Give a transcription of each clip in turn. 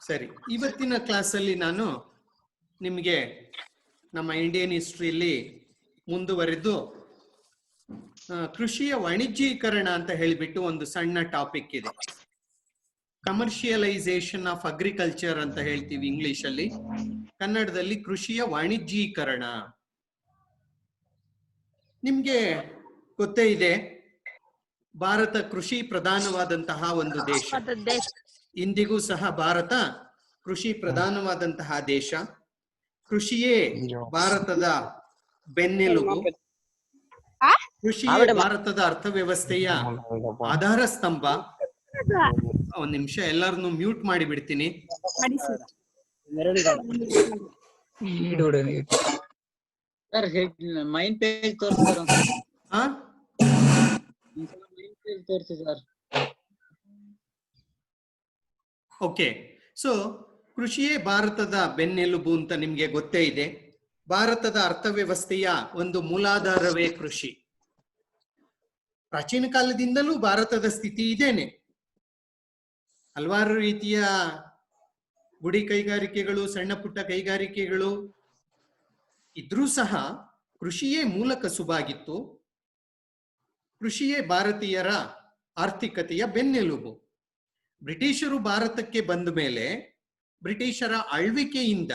ಸರಿ, ಇವತ್ತಿನ ಕ್ಲಾಸಲ್ಲಿ ನಾನು ನಿಮಗೆ ನಮ್ಮ ಇಂಡಿಯನ್ ಹಿಸ್ಟ್ರಿಯಲ್ಲಿ ಮುಂದುವರೆದು ಕೃಷಿಯ ವಾಣಿಜ್ಯೀಕರಣ ಅಂತ ಹೇಳಿಬಿಟ್ಟು ಒಂದು ಸಣ್ಣ ಟಾಪಿಕ್ ಇದೆ. ಕಮರ್ಷಿಯಲೈಸೇಷನ್ ಆಫ್ ಅಗ್ರಿಕಲ್ಚರ್ ಅಂತ ಹೇಳ್ತೀವಿ ಇಂಗ್ಲಿಷ್ ಅಲ್ಲಿ, ಕನ್ನಡದಲ್ಲಿ ಕೃಷಿಯ ವಾಣಿಜ್ಯೀಕರಣ. ನಿಮ್ಗೆ ಗೊತ್ತೇ ಇದೆ, ಭಾರತ ಕೃಷಿ ಪ್ರಧಾನವಾದಂತಹ ಒಂದು ದೇಶ. ಇಂದಿಗೂ ಸಹ ಭಾರತ ಕೃಷಿ ಪ್ರಧಾನವಾದಂತಹ ದೇಶ. ಕೃಷಿಯೇ ಭಾರತದ ಬೆನ್ನೆಲುಬು. ಕೃಷಿಯೇ ಭಾರತದ ಅರ್ಥವ್ಯವಸ್ಥೆಯ ಆಧಾರ ಸ್ತಂಭ. ಒಂದ್ ನಿಮಿಷ, ಎಲ್ಲರನ್ನು ಮ್ಯೂಟ್ ಮಾಡಿ ಬಿಡ್ತೀನಿ. ಮೈನ್ ಪೇಜ್ ತೋರಿಸಿ ಸರ್. ಓಕೆ, ಸೊ ಕೃಷಿಯೇ ಭಾರತದ ಬೆನ್ನೆಲುಬು ಅಂತ ನಿಮ್ಗೆ ಗೊತ್ತೇ ಇದೆ. ಭಾರತದ ಅರ್ಥವ್ಯವಸ್ಥೆಯ ಒಂದು ಮೂಲಾಧಾರವೇ ಕೃಷಿ. ಪ್ರಾಚೀನ ಕಾಲದಿಂದಲೂ ಭಾರತದ ಸ್ಥಿತಿ ಇದೇನೆ. ಹಲವಾರು ರೀತಿಯ ಗುಡಿ ಕೈಗಾರಿಕೆಗಳು, ಸಣ್ಣ ಪುಟ್ಟ ಕೈಗಾರಿಕೆಗಳು ಇದ್ರೂ ಸಹ ಕೃಷಿಯೇ ಮೂಲ ಕಸುಬಾಗಿತ್ತು. ಕೃಷಿಯೇ ಭಾರತೀಯರ ಆರ್ಥಿಕತೆಯ ಬೆನ್ನೆಲುಬು. ಬ್ರಿಟಿಷರು ಭಾರತಕ್ಕೆ ಬಂದ ಮೇಲೆ ಬ್ರಿಟಿಷರ ಆಳ್ವಿಕೆಯಿಂದ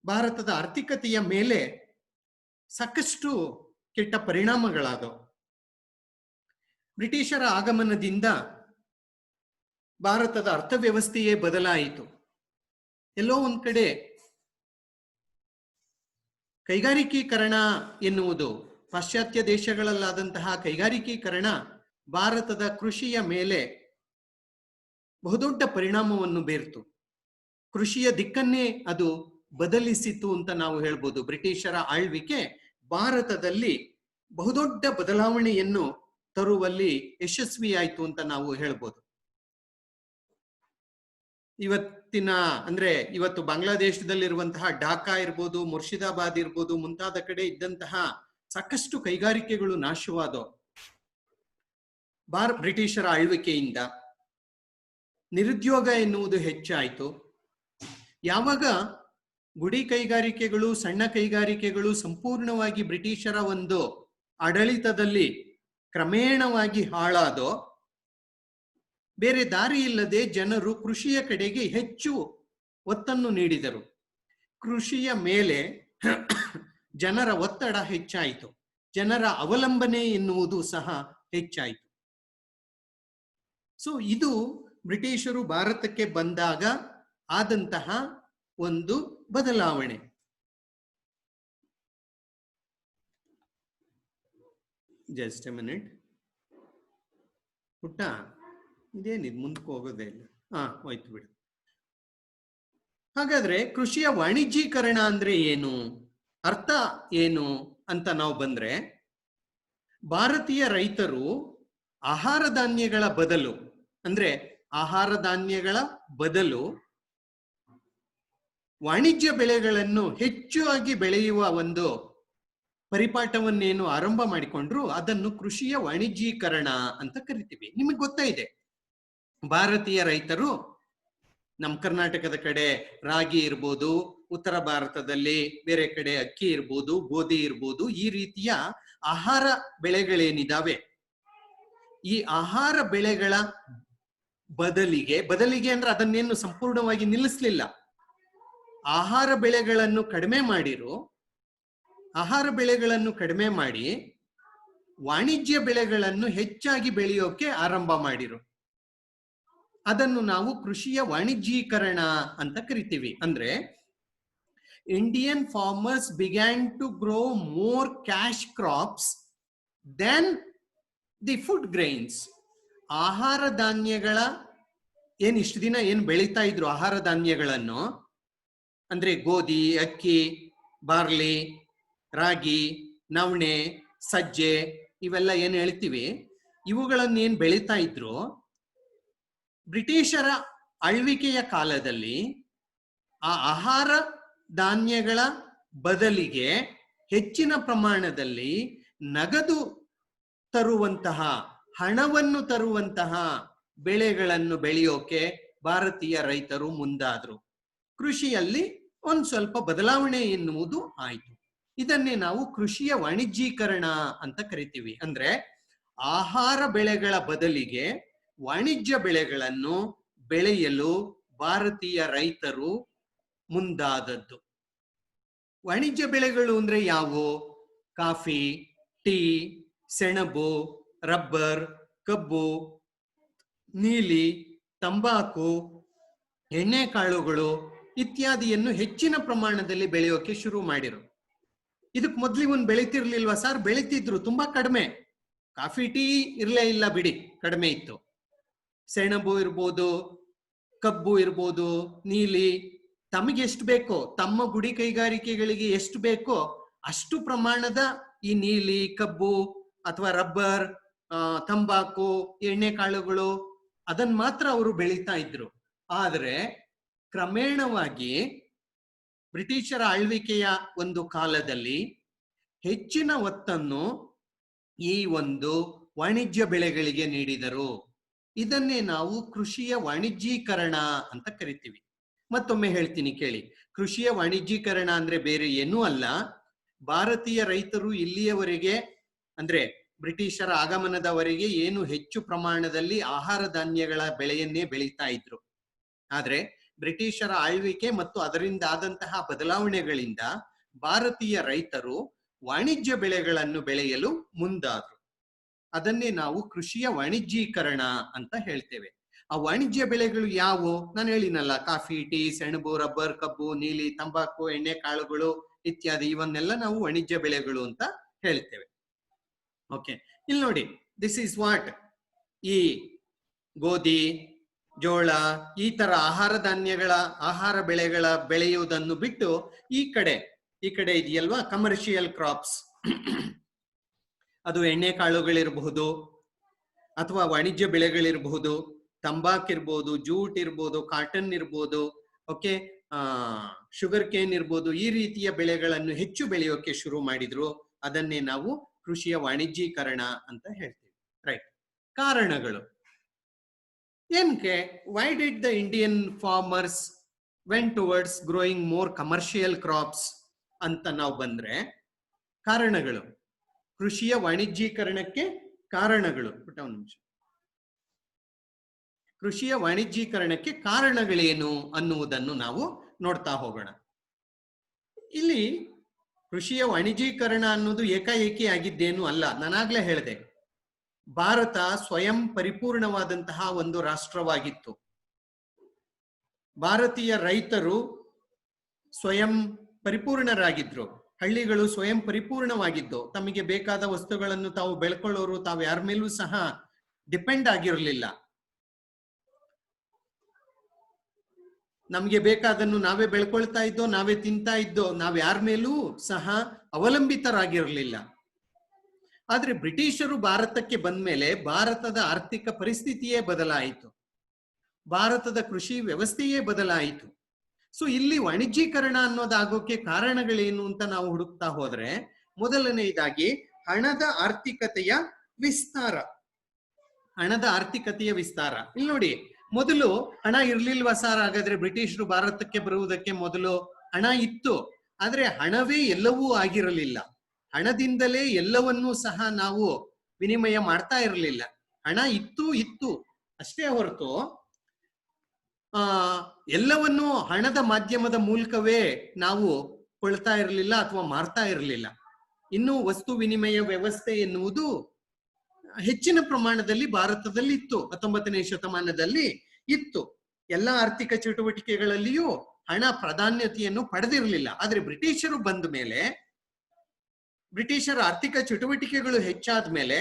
ಭಾರತದ ಆರ್ಥಿಕತೆಯ ಮೇಲೆ ಸಾಕಷ್ಟು ಕೆಟ್ಟ ಪರಿಣಾಮಗಳಾದವು. ಬ್ರಿಟಿಷರ ಆಗಮನದಿಂದ ಭಾರತದ ಅರ್ಥವ್ಯವಸ್ಥೆಯೇ ಬದಲಾಯಿತು. ಎಲ್ಲೋ ಒಂದ್ ಕಡೆ ಕೈಗಾರಿಕೀಕರಣ ಎನ್ನುವುದು, ಪಾಶ್ಚಾತ್ಯ ದೇಶಗಳಲ್ಲಾದಂತಹ ಕೈಗಾರಿಕೀಕರಣ ಭಾರತದ ಕೃಷಿಯ ಮೇಲೆ ಬಹುದೊಡ್ಡ ಪರಿಣಾಮವನ್ನು ಬೀರ್ತು. ಕೃಷಿಯ ದಿಕ್ಕನ್ನೇ ಅದು ಬದಲಿಸಿತು ಅಂತ ನಾವು ಹೇಳ್ಬೋದು. ಬ್ರಿಟಿಷರ ಆಳ್ವಿಕೆ ಭಾರತದಲ್ಲಿ ಬಹುದೊಡ್ಡ ಬದಲಾವಣೆಯನ್ನು ತರುವಲ್ಲಿ ಯಶಸ್ವಿಯಾಯಿತು ಅಂತ ನಾವು ಹೇಳ್ಬೋದು. ಇವತ್ತು ಬಾಂಗ್ಲಾದೇಶದಲ್ಲಿರುವಂತಹ ಢಾಕಾ ಇರ್ಬೋದು, ಮುರ್ಷಿದಾಬಾದ್ ಇರ್ಬೋದು, ಮುಂತಾದ ಕಡೆ ಇದ್ದಂತಹ ಸಾಕಷ್ಟು ಕೈಗಾರಿಕೆಗಳು ನಾಶವಾದವು ಬ್ರಿಟಿಷರ ಆಳ್ವಿಕೆಯಿಂದ. ನಿರುದ್ಯೋಗ ಎನ್ನುವುದು ಹೆಚ್ಚಾಯಿತು. ಯಾವಾಗ ಗುಡಿ ಕೈಗಾರಿಕೆಗಳು, ಸಣ್ಣ ಕೈಗಾರಿಕೆಗಳು ಸಂಪೂರ್ಣವಾಗಿ ಬ್ರಿಟಿಷರ ಒಂದು ಆಡಳಿತದಲ್ಲಿ ಕ್ರಮೇಣವಾಗಿ ಹಾಳಾದೋ, ಬೇರೆ ದಾರಿ ಇಲ್ಲದೆ ಜನರು ಕೃಷಿಯ ಕಡೆಗೆ ಹೆಚ್ಚು ಒತ್ತನ್ನು ನೀಡಿದರು. ಕೃಷಿಯ ಮೇಲೆ ಜನರ ಒತ್ತಡ ಹೆಚ್ಚಾಯಿತು. ಜನರ ಅವಲಂಬನೆ ಎನ್ನುವುದು ಸಹ ಹೆಚ್ಚಾಯಿತು. ಸೊ ಇದು ಬ್ರಿಟಿಷರು ಭಾರತಕ್ಕೆ ಬಂದಾಗ ಆದಂತಹ ಒಂದು ಬದಲಾವಣೆ. ಜಸ್ಟ್ ಎ ಮಿನಿಟ್ ಪುಟ್ಟ, ಇದೇನಿದು ಮುಂದಕ್ಕೆ ಹೋಗೋದೇ ಇಲ್ಲ. ಹೋಯ್ತು ಬಿಡು. ಹಾಗಾದ್ರೆ ಕೃಷಿಯ ವಾಣಿಜ್ಯೀಕರಣ ಅಂದ್ರೆ ಏನು, ಅರ್ಥ ಏನು ಅಂತ ನಾವು ಬಂದ್ರೆ, ಭಾರತೀಯ ರೈತರು ಆಹಾರ ಧಾನ್ಯಗಳ ಬದಲು ವಾಣಿಜ್ಯ ಬೆಳೆಗಳನ್ನು ಹೆಚ್ಚಾಗಿ ಬೆಳೆಯುವ ಒಂದು ಪರಿಪಾಠವನ್ನೇನು ಆರಂಭ ಮಾಡಿಕೊಂಡ್ರು, ಅದನ್ನು ಕೃಷಿಯ ವಾಣಿಜ್ಯೀಕರಣ ಅಂತ ಕರಿತೀವಿ. ನಿಮಗೆ ಗೊತ್ತಾ ಇದೆ, ಭಾರತೀಯ ರೈತರು ನಮ್ಮ ಕರ್ನಾಟಕದ ಕಡೆ ರಾಗಿ ಇರ್ಬೋದು, ಉತ್ತರ ಭಾರತದಲ್ಲಿ ಬೇರೆ ಕಡೆ ಅಕ್ಕಿ ಇರ್ಬೋದು, ಗೋಧಿ ಇರ್ಬೋದು, ಈ ರೀತಿಯ ಆಹಾರ ಬೆಳೆಗಳೇನಿದಾವೆ, ಈ ಆಹಾರ ಬೆಳೆಗಳ ಬದಲಿಗೆ ಅಂದ್ರೆ ಅದನ್ನೇನು ಸಂಪೂರ್ಣವಾಗಿ ನಿಲ್ಲಿಸ್ಲಿಲ್ಲ, ಆಹಾರ ಬೆಳೆಗಳನ್ನು ಕಡಿಮೆ ಮಾಡಿ ವಾಣಿಜ್ಯ ಬೆಳೆಗಳನ್ನು ಹೆಚ್ಚಾಗಿ ಬೆಳೆಯೋಕೆ ಆರಂಭ ಮಾಡಿರು. ಅದನ್ನು ನಾವು ಕೃಷಿಯ ವಾಣಿಜ್ಯೀಕರಣ ಅಂತ ಕರಿತೀವಿ. ಅಂದ್ರೆ Indian farmers began to grow more cash crops than the food grains. ಆಹಾರ ಧಾನ್ಯಗಳ ಇಷ್ಟು ದಿನ ಬೆಳೀತಾ ಇದ್ರು, ಆಹಾರ ಧಾನ್ಯಗಳನ್ನು ಅಂದ್ರೆ ಗೋಧಿ, ಅಕ್ಕಿ, ಬಾರ್ಲಿ, ರಾಗಿ, ನವಣೆ, ಸಜ್ಜೆ, ಇವೆಲ್ಲ ಹೇಳ್ತೀವಿ, ಇವುಗಳನ್ನೇನು ಬೆಳೀತಾ ಇದ್ರು, ಬ್ರಿಟಿಷರ ಆಳ್ವಿಕೆಯ ಕಾಲದಲ್ಲಿ ಆ ಆಹಾರ ಧಾನ್ಯಗಳ ಬದಲಿಗೆ ಹೆಚ್ಚಿನ ಪ್ರಮಾಣದಲ್ಲಿ ನಗದು ತರುವಂತಹ, ಹಣವನ್ನು ತರುವಂತಹ ಬೆಳೆಗಳನ್ನು ಬೆಳೆಯೋಕೆ ಭಾರತೀಯ ರೈತರು ಮುಂದಾದ್ರು. ಕೃಷಿಯಲ್ಲಿ ಒಂದ್ ಸ್ವಲ್ಪ ಬದಲಾವಣೆ ಎನ್ನುವುದು ಆಯ್ತು. ಇದನ್ನೇ ನಾವು ಕೃಷಿಯ ವಾಣಿಜ್ಯೀಕರಣ ಅಂತ ಕರಿತೀವಿ. ಅಂದ್ರೆ ಆಹಾರ ಬೆಳೆಗಳ ಬದಲಿಗೆ ವಾಣಿಜ್ಯ ಬೆಳೆಗಳನ್ನು ಬೆಳೆಯಲು ಭಾರತೀಯ ರೈತರು ಮುಂದಾದದ್ದು. ವಾಣಿಜ್ಯ ಬೆಳೆಗಳು ಅಂದ್ರೆ ಯಾವುವು? ಕಾಫಿ, ಟೀ, ಸೆಣಬು, ರಬ್ಬರ್, ಕಬ್ಬು, ನೀಲಿ, ತಂಬಾಕು, ಎಣ್ಣೆಕಾಳುಗಳು ಇತ್ಯಾದಿಯನ್ನು ಹೆಚ್ಚಿನ ಪ್ರಮಾಣದಲ್ಲಿ ಬೆಳೆಯೋಕೆ ಶುರು ಮಾಡಿರು. ಇದಕ್ ಮೊದ್ಲು ಇವನ್ ಬೆಳಿತಿರ್ಲಿಲ್ವಾ ಸರ್? ಬೆಳಿತಿದ್ರು, ತುಂಬಾ ಕಡಿಮೆ. ಕಾಫಿ ಟೀ ಇರ್ಲೇ ಇಲ್ಲ ಬಿಡಿ, ಕಡಿಮೆ ಇತ್ತು. ಸೆಣಬು ಇರ್ಬೋದು, ಕಬ್ಬು ಇರ್ಬೋದು, ನೀಲಿ, ತಮಗೆ ಎಷ್ಟು ಬೇಕೋ, ತಮ್ಮ ಗುಡಿ ಕೈಗಾರಿಕೆಗಳಿಗೆ ಎಷ್ಟು ಬೇಕೋ ಅಷ್ಟು ಪ್ರಮಾಣದ ಈ ನೀಲಿ, ಕಬ್ಬು ಅಥವಾ ರಬ್ಬರ್, ತಂಬಾಕು, ಎಣ್ಣೆಕಾಳುಗಳು ಅದನ್ನ ಮಾತ್ರ ಅವರು ಬೆಳೀತಾ ಇದ್ರು. ಆದ್ರೆ ಕ್ರಮೇಣವಾಗಿ ಬ್ರಿಟಿಷರ ಆಳ್ವಿಕೆಯ ಒಂದು ಕಾಲದಲ್ಲಿ ಹೆಚ್ಚಿನ ಒತ್ತನ್ನು ಈ ಒಂದು ವಾಣಿಜ್ಯ ಬೆಳೆಗಳಿಗೆ ನೀಡಿದರು. ಇದನ್ನೇ ನಾವು ಕೃಷಿಯ ವಾಣಿಜ್ಯೀಕರಣ ಅಂತ ಕರಿತೀವಿ. ಮತ್ತೊಮ್ಮೆ ಹೇಳ್ತೀನಿ ಕೇಳಿ. ಕೃಷಿಯ ವಾಣಿಜ್ಯೀಕರಣ ಅಂದ್ರೆ ಬೇರೆ ಏನೂ ಅಲ್ಲ. ಭಾರತೀಯ ರೈತರು ಇಲ್ಲಿಯವರೆಗೆ ಅಂದ್ರೆ ಬ್ರಿಟಿಷರ ಆಗಮನದವರೆಗೆ ಏನು ಹೆಚ್ಚು ಪ್ರಮಾಣದಲ್ಲಿ ಆಹಾರ ಧಾನ್ಯಗಳ ಬೆಳೆಯನ್ನೇ ಬೆಳೀತಾ ಇದ್ರು. ಆದ್ರೆ ಬ್ರಿಟಿಷರ ಆಳ್ವಿಕೆ ಮತ್ತು ಅದರಿಂದ ಆದಂತಹ ಬದಲಾವಣೆಗಳಿಂದ ಭಾರತೀಯ ರೈತರು ವಾಣಿಜ್ಯ ಬೆಳೆಗಳನ್ನು ಬೆಳೆಯಲು ಮುಂದಾದ್ರು. ಅದನ್ನೇ ನಾವು ಕೃಷಿಯ ವಾಣಿಜ್ಯೀಕರಣ ಅಂತ ಹೇಳ್ತೇವೆ. ಆ ವಾಣಿಜ್ಯ ಬೆಳೆಗಳು ಯಾವುವು? ನಾನು ಹೇಳಿನಲ್ಲ, ಕಾಫಿ, ಟೀ, ಸೆಣಬು, ರಬ್ಬರ್, ಕಬ್ಬು, ನೀಲಿ, ತಂಬಾಕು, ಎಣ್ಣೆಕಾಳುಗಳು ಇತ್ಯಾದಿ. ಇವನ್ನೆಲ್ಲ ನಾವು ವಾಣಿಜ್ಯ ಬೆಳೆಗಳು ಅಂತ ಹೇಳ್ತೇವೆ. ಓಕೆ, ಇಲ್ಲಿ ನೋಡಿ, ದಿಸ್ ಈಸ್ ವಾಟ್. ಈ ಗೋಧಿ, ಜೋಳ, ಈ ತರ ಆಹಾರ ಧಾನ್ಯಗಳ, ಆಹಾರ ಬೆಳೆಗಳ ಬೆಳೆಯುವುದನ್ನು ಬಿಟ್ಟು ಈ ಕಡೆ ಇದೆಯಲ್ವಾ ಕಮರ್ಷಿಯಲ್ ಕ್ರಾಪ್ಸ್, ಅದು ಎಣ್ಣೆಕಾಳುಗಳಿರಬಹುದು ಅಥವಾ ವಾಣಿಜ್ಯ ಬೆಳೆಗಳಿರಬಹುದು, ತಂಬಾಕಿರ್ಬೋದು, ಜೂಟ್ ಇರ್ಬೋದು, ಕಾಟನ್ ಇರ್ಬೋದು, ಓಕೆ, ಶುಗರ್ ಕೇನ್ ಇರ್ಬೋದು. ಈ ರೀತಿಯ ಬೆಳೆಗಳನ್ನು ಹೆಚ್ಚು ಬೆಳೆಯೋಕೆ ಶುರು ಮಾಡಿದ್ರು. ಅದನ್ನೇ ನಾವು ಕೃಷಿಯ ವಾಣಿಜ್ಯೀಕರಣ ಅಂತ ಹೇಳ್ತೀವಿ. ರೈಟ್. ಕಾರಣಗಳು ಏನಕ್ಕೆ? Why did the Indian farmers vent towards growing more commercial crops ಅಂತ ನಾವು ಬಂದ್ರೆ, ಕಾರಣಗಳು, ಕೃಷಿಯ ವಾಣಿಜ್ಯೀಕರಣಕ್ಕೆ ಕಾರಣಗಳು. ಒಂದು ನಿಮಿಷ. ಕೃಷಿಯ ವಾಣಿಜ್ಯೀಕರಣಕ್ಕೆ ಕಾರಣಗಳೇನು ಅನ್ನುವುದನ್ನು ನಾವು ನೋಡ್ತಾ ಹೋಗೋಣ. ಇಲ್ಲಿ ಕೃಷಿಯ ವಾಣಿಜ್ಯೀಕರಣ ಅನ್ನೋದು ಏಕಾಏಕಿ ಆಗಿದ್ದೇನು ಅಲ್ಲ. ನಾನಾಗ್ಲೇ ಹೇಳಿದೆ, ಭಾರತ ಸ್ವಯಂ ಪರಿಪೂರ್ಣವಾದಂತಹ ಒಂದು ರಾಷ್ಟ್ರವಾಗಿತ್ತು. ಭಾರತೀಯ ರೈತರು ಸ್ವಯಂ ಪರಿಪೂರ್ಣರಾಗಿದ್ರು. ಹಳ್ಳಿಗಳು ಸ್ವಯಂ ಪರಿಪೂರ್ಣವಾಗಿದ್ದು, ತಮಗೆ ಬೇಕಾದ ವಸ್ತುಗಳನ್ನು ತಾವು ಬೆಳ್ಕೊಳ್ಳೋರು, ತಾವು ಯಾರ ಮೇಲೂ ಸಹ ಡಿಪೆಂಡ್ ಆಗಿರಲಿಲ್ಲ. ನಮ್ಗೆ ಬೇಕಾದನ್ನು ನಾವೇ ಬೆಳ್ಕೊಳ್ತಾ ಇದ್ದೋ, ನಾವೇ ತಿಂತಾ ಇದ್ದೋ, ನಾವ್ ಯಾರ ಮೇಲೂ ಸಹ ಅವಲಂಬಿತರಾಗಿರಲಿಲ್ಲ. ಆದ್ರೆ ಬ್ರಿಟಿಷರು ಭಾರತಕ್ಕೆ ಬಂದ ಮೇಲೆ ಭಾರತದ ಆರ್ಥಿಕ ಪರಿಸ್ಥಿತಿಯೇ ಬದಲಾಯಿತು, ಭಾರತದ ಕೃಷಿ ವ್ಯವಸ್ಥೆಯೇ ಬದಲಾಯಿತು. ಸೊ ಇಲ್ಲಿ ವಾಣಿಜ್ಯೀಕರಣ ಅನ್ನೋದಾಗೋಕೆ ಕಾರಣಗಳೇನು ಅಂತ ನಾವು ಹುಡುಕ್ತಾ ಹೋದ್ರೆ, ಮೊದಲನೆಯದಾಗಿ ಹಣದ ಆರ್ಥಿಕತೆಯ ವಿಸ್ತಾರ. ಹಣದ ಆರ್ಥಿಕತೆಯ ವಿಸ್ತಾರ. ಇಲ್ಲಿ ನೋಡಿ, ಮೊದಲು ಹಣ ಇರ್ಲಿಲ್ವಾ ಸರ್? ಹಾಗಾದ್ರೆ ಬ್ರಿಟಿಷರು ಭಾರತಕ್ಕೆ ಬರುವುದಕ್ಕೆ ಮೊದಲು ಹಣ ಇತ್ತು, ಆದ್ರೆ ಹಣವೇ ಎಲ್ಲವೂ ಆಗಿರಲಿಲ್ಲ. ಹಣದಿಂದಲೇ ಎಲ್ಲವನ್ನೂ ಸಹ ನಾವು ವಿನಿಮಯ ಮಾಡ್ತಾ ಇರಲಿಲ್ಲ. ಹಣ ಇತ್ತು ಅಷ್ಟೇ ಹೊರತು ಎಲ್ಲವನ್ನೂ ಹಣದ ಮಾಧ್ಯಮದ ಮೂಲಕವೇ ನಾವು ಕೊಳ್ತಾ ಇರಲಿಲ್ಲ ಅಥವಾ ಮಾರ್ತಾ ಇರಲಿಲ್ಲ. ಇನ್ನು ವಸ್ತು ವಿನಿಮಯ ವ್ಯವಸ್ಥೆ ಎನ್ನುವುದು ಹೆಚ್ಚಿನ ಪ್ರಮಾಣದಲ್ಲಿ ಭಾರತದಲ್ಲಿ ಇತ್ತು. 19ನೇ ಶತಮಾನದಲ್ಲಿ ಇತ್ತು. ಎಲ್ಲ ಆರ್ಥಿಕ ಚಟುವಟಿಕೆಗಳಲ್ಲಿಯೂ ಹಣ ಪ್ರಾಧಾನ್ಯತೆಯನ್ನು ಪಡೆದಿರಲಿಲ್ಲ. ಆದ್ರೆ ಬ್ರಿಟಿಷರು ಬಂದ ಮೇಲೆ, ಬ್ರಿಟಿಷರ ಆರ್ಥಿಕ ಚಟುವಟಿಕೆಗಳು ಹೆಚ್ಚಾದ ಮೇಲೆ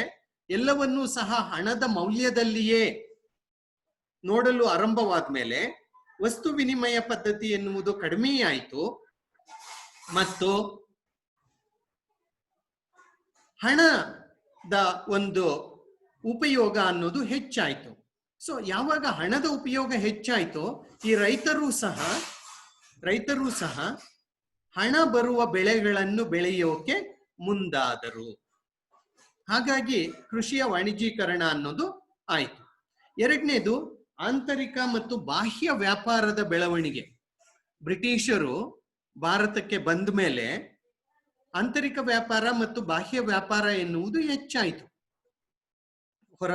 ಎಲ್ಲವನ್ನೂ ಸಹ ಹಣದ ಮೌಲ್ಯದಲ್ಲಿಯೇ ನೋಡಲು ಆರಂಭವಾದ ಮೇಲೆ ವಸ್ತು ವಿನಿಮಯ ಪದ್ಧತಿ ಎನ್ನುವುದು ಕಡಿಮೆಯಾಯಿತು ಮತ್ತು ಹಣದ ಒಂದು ಉಪಯೋಗ ಅನ್ನೋದು ಹೆಚ್ಚಾಯಿತು. ಸೊ ಯಾವಾಗ ಹಣದ ಉಪಯೋಗ ಹೆಚ್ಚಾಯಿತು, ಈ ರೈತರು ಸಹ ಹಣ ಬರುವ ಬೆಳೆಗಳನ್ನು ಬೆಳೆಯೋಕೆ ಮುಂದಾದರು. ಹಾಗಾಗಿ ಕೃಷಿಯ ವಾಣಿಜ್ಯೀಕರಣ ಅನ್ನೋದು ಆಯಿತು. ಎರಡನೇದು ಆಂತರಿಕ ಮತ್ತು ಬಾಹ್ಯ ವ್ಯಾಪಾರದ ಬೆಳವಣಿಗೆ. ಬ್ರಿಟಿಷರು ಭಾರತಕ್ಕೆ ಬಂದ ಮೇಲೆ ಆಂತರಿಕ ವ್ಯಾಪಾರ ಮತ್ತು ಬಾಹ್ಯ ವ್ಯಾಪಾರ ಎನ್ನುವುದು ಹೆಚ್ಚಾಯಿತು. ಹೊರ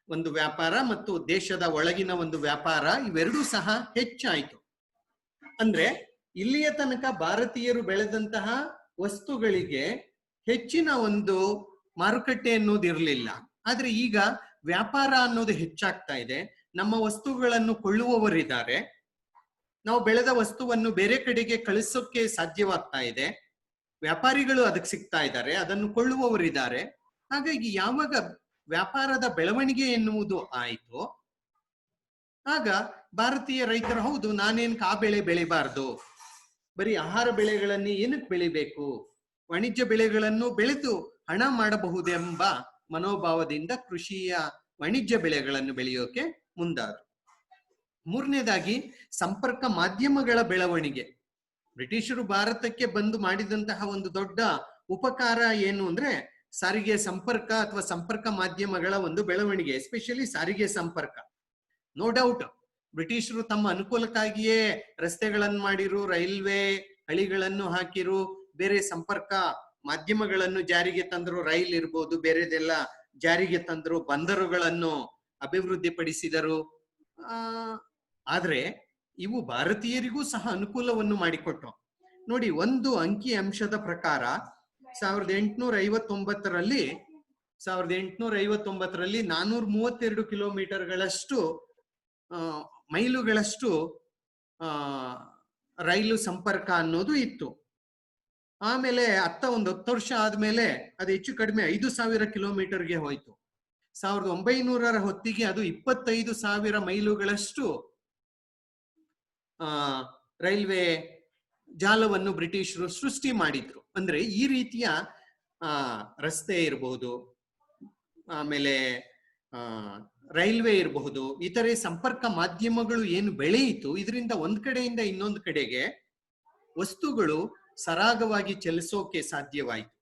ಒಂದು ವ್ಯಾಪಾರ ಮತ್ತು ದೇಶದ ಒಳಗಿನ ಒಂದು ವ್ಯಾಪಾರ ಇವೆರಡೂ ಸಹ ಹೆಚ್ಚಾಯಿತು. ಅಂದ್ರೆ ಇಲ್ಲಿಯ ತನಕ ಭಾರತೀಯರು ಬೆಳೆದಂತಹ ವಸ್ತುಗಳಿಗೆ ಹೆಚ್ಚಿನ ಒಂದು ಮಾರುಕಟ್ಟೆ ಅನ್ನೋದು ಇರಲಿಲ್ಲ. ಆದ್ರೆ ಈಗ ವ್ಯಾಪಾರ ಅನ್ನೋದು ಹೆಚ್ಚಾಗ್ತಾ ಇದೆ. ನಮ್ಮ ವಸ್ತುಗಳನ್ನು ಕೊಳ್ಳುವವರಿದ್ದಾರೆ. ನಾವು ಬೆಳೆದ ವಸ್ತುವನ್ನು ಬೇರೆ ಕಡೆಗೆ ಕಳಿಸೋಕೆ ಸಾಧ್ಯವಾಗ್ತಾ ಇದೆ. ವ್ಯಾಪಾರಿಗಳು ಅದಕ್ಕೆ ಸಿಗ್ತಾ ಇದ್ದಾರೆ, ಅದನ್ನು ಕೊಳ್ಳುವವರಿದ್ದಾರೆ. ಹಾಗಾಗಿ ಯಾವಾಗ ವ್ಯಾಪಾರದ ಬೆಳವಣಿಗೆ ಎನ್ನುವುದು ಆಯಿತು, ಆಗ ಭಾರತೀಯ ರೈತರು ಹೌದು, ನಾನೇನಕ್ಕೆ ಆ ಬೆಳೆ ಬೆಳಿಬಾರ್ದು, ಬರೀ ಆಹಾರ ಬೆಳೆಗಳನ್ನೇ ಏನಕ್ಕೆ ಬೆಳಿಬೇಕು, ವಾಣಿಜ್ಯ ಬೆಳೆಗಳನ್ನು ಬೆಳೆದು ಹಣ ಮಾಡಬಹುದೆಂಬ ಮನೋಭಾವದಿಂದ ಕೃಷಿಯ ವಾಣಿಜ್ಯ ಬೆಳೆಗಳನ್ನು ಬೆಳೆಯೋಕೆ ಮುಂದಾದರು. ಮೂರನೇದಾಗಿ ಸಂಪರ್ಕ ಮಾಧ್ಯಮಗಳ ಬೆಳವಣಿಗೆ. ಬ್ರಿಟಿಷರು ಭಾರತಕ್ಕೆ ಬಂದು ಮಾಡಿದಂತಹ ಒಂದು ದೊಡ್ಡ ಉಪಕಾರ ಏನು ಅಂದ್ರೆ ಸಾರಿಗೆ ಸಂಪರ್ಕ ಅಥವಾ ಸಂಪರ್ಕ ಮಾಧ್ಯಮಗಳ ಒಂದು ಬೆಳವಣಿಗೆ, ಎಸ್ಪೆಷಲಿ ಸಾರಿಗೆ ಸಂಪರ್ಕ. ನೋ ಡೌಟ್ ಬ್ರಿಟಿಷರು ತಮ್ಮ ಅನುಕೂಲಕ್ಕಾಗಿಯೇ ರಸ್ತೆಗಳನ್ನು ಮಾಡಿರು, ರೈಲ್ವೆ ಹಳಿಗಳನ್ನು ಹಾಕಿರು, ಬೇರೆ ಸಂಪರ್ಕ ಮಾಧ್ಯಮಗಳನ್ನು ಜಾರಿಗೆ ತಂದರು, ರೈಲ್ ಇರ್ಬೋದು ಬೇರೆದೆಲ್ಲ ಜಾರಿಗೆ ತಂದರು, ಬಂದರುಗಳನ್ನು ಅಭಿವೃದ್ಧಿ ಪಡಿಸಿದರು. ಆದ್ರೆ ಇವು ಭಾರತೀಯರಿಗೂ ಸಹ ಅನುಕೂಲವನ್ನು ಮಾಡಿಕೊಟ್ಟು. ನೋಡಿ, ಒಂದು ಅಂಕಿ ಅಂಶದ ಪ್ರಕಾರ 1859ರಲ್ಲಿ 432 ಕಿಲೋಮೀಟರ್ಗಳಷ್ಟು ಮೈಲುಗಳಷ್ಟು ರೈಲು ಸಂಪರ್ಕ ಅನ್ನೋದು ಇತ್ತು. ಆಮೇಲೆ ಒಂದು 10 ವರ್ಷ ಆದ್ಮೇಲೆ ಅದು ಹೆಚ್ಚು ಕಡಿಮೆ 5,000 ಕಿಲೋಮೀಟರ್ಗೆ ಹೋಯ್ತು. 1900ರ ಹೊತ್ತಿಗೆ ಅದು 25,000 ಮೈಲುಗಳಷ್ಟು ರೈಲ್ವೆ ಜಾಲವನ್ನು ಬ್ರಿಟಿಷರು ಸೃಷ್ಟಿ ಮಾಡಿದ್ರು. ಅಂದ್ರೆ ಈ ರೀತಿಯ ರಸ್ತೆ ಇರಬಹುದು, ಆಮೇಲೆ ರೈಲ್ವೆ ಇರಬಹುದು, ಇತರೆ ಸಂಪರ್ಕ ಮಾಧ್ಯಮಗಳು ಏನು ಬೆಳೆಯಿತು, ಇದರಿಂದ ಒಂದ್ ಕಡೆಯಿಂದ ಇನ್ನೊಂದು ಕಡೆಗೆ ವಸ್ತುಗಳು ಸರಾಗವಾಗಿ ಚಲಿಸೋಕೆ ಸಾಧ್ಯವಾಯಿತು.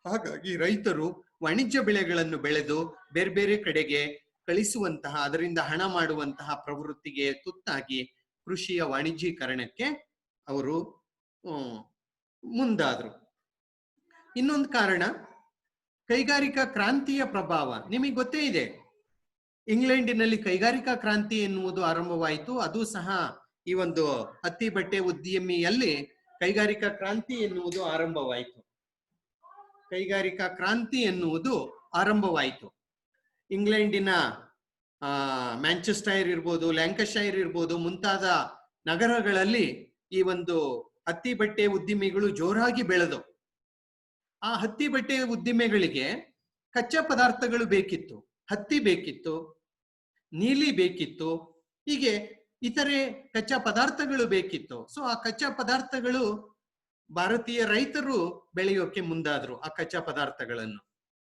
ಹಾಗಾಗಿ ರೈತರು ವಾಣಿಜ್ಯ ಬೆಳೆಗಳನ್ನು ಬೆಳೆದು ಬೇರೆ ಬೇರೆ ಕಡೆಗೆ ಕಳಿಸುವಂತಹ, ಅದರಿಂದ ಹಣ ಮಾಡುವಂತಹ ಪ್ರವೃತ್ತಿಗೆ ತುತ್ತಾಗಿ ಕೃಷಿಯ ವಾಣಿಜ್ಯೀಕರಣಕ್ಕೆ ಅವರು ಮುಂದಾದ್ರು. ಇನ್ನೊಂದು ಕಾರಣ ಕೈಗಾರಿಕಾ ಕ್ರಾಂತಿಯ ಪ್ರಭಾವ. ನಿಮಗೆ ಗೊತ್ತೇ ಇದೆ, ಇಂಗ್ಲೆಂಡಿನಲ್ಲಿ ಕೈಗಾರಿಕಾ ಕ್ರಾಂತಿ ಎನ್ನುವುದು ಆರಂಭವಾಯಿತು. ಅದು ಸಹ ಈ ಒಂದು ಹತ್ತಿ ಬಟ್ಟೆ ಉದ್ಯಮಿಯಲ್ಲಿ ಕೈಗಾರಿಕಾ ಕ್ರಾಂತಿ ಎನ್ನುವುದು ಆರಂಭವಾಯಿತು. ಕೈಗಾರಿಕಾ ಕ್ರಾಂತಿ ಎನ್ನುವುದು ಆರಂಭವಾಯಿತು. ಇಂಗ್ಲೆಂಡಿನ ಮ್ಯಾಂಚೆಸ್ಟರ್ ಇರ್ಬೋದು, ಲ್ಯಾಂಕಶೈರ್ ಇರ್ಬೋದು, ಮುಂತಾದ ನಗರಗಳಲ್ಲಿ ಈ ಒಂದು ಹತ್ತಿ ಬಟ್ಟೆ ಉದ್ದಿಮೆಗಳು ಜೋರಾಗಿ ಬೆಳೆದವು. ಆ ಹತ್ತಿ ಬಟ್ಟೆ ಉದ್ದಿಮೆಗಳಿಗೆ ಕಚ್ಚಾ ಪದಾರ್ಥಗಳು ಬೇಕಿತ್ತು. ಹತ್ತಿ ಬೇಕಿತ್ತು, ನೀಲಿ ಬೇಕಿತ್ತು, ಹೀಗೆ ಇತರೆ ಕಚ್ಚಾ ಪದಾರ್ಥಗಳು ಬೇಕಿತ್ತು. ಸೊ ಆ ಕಚ್ಚಾ ಪದಾರ್ಥಗಳು ಭಾರತೀಯ ರೈತರು ಬೆಳೆಯೋಕೆ ಮುಂದಾದ್ರು. ಆ ಕಚ್ಚಾ ಪದಾರ್ಥಗಳನ್ನು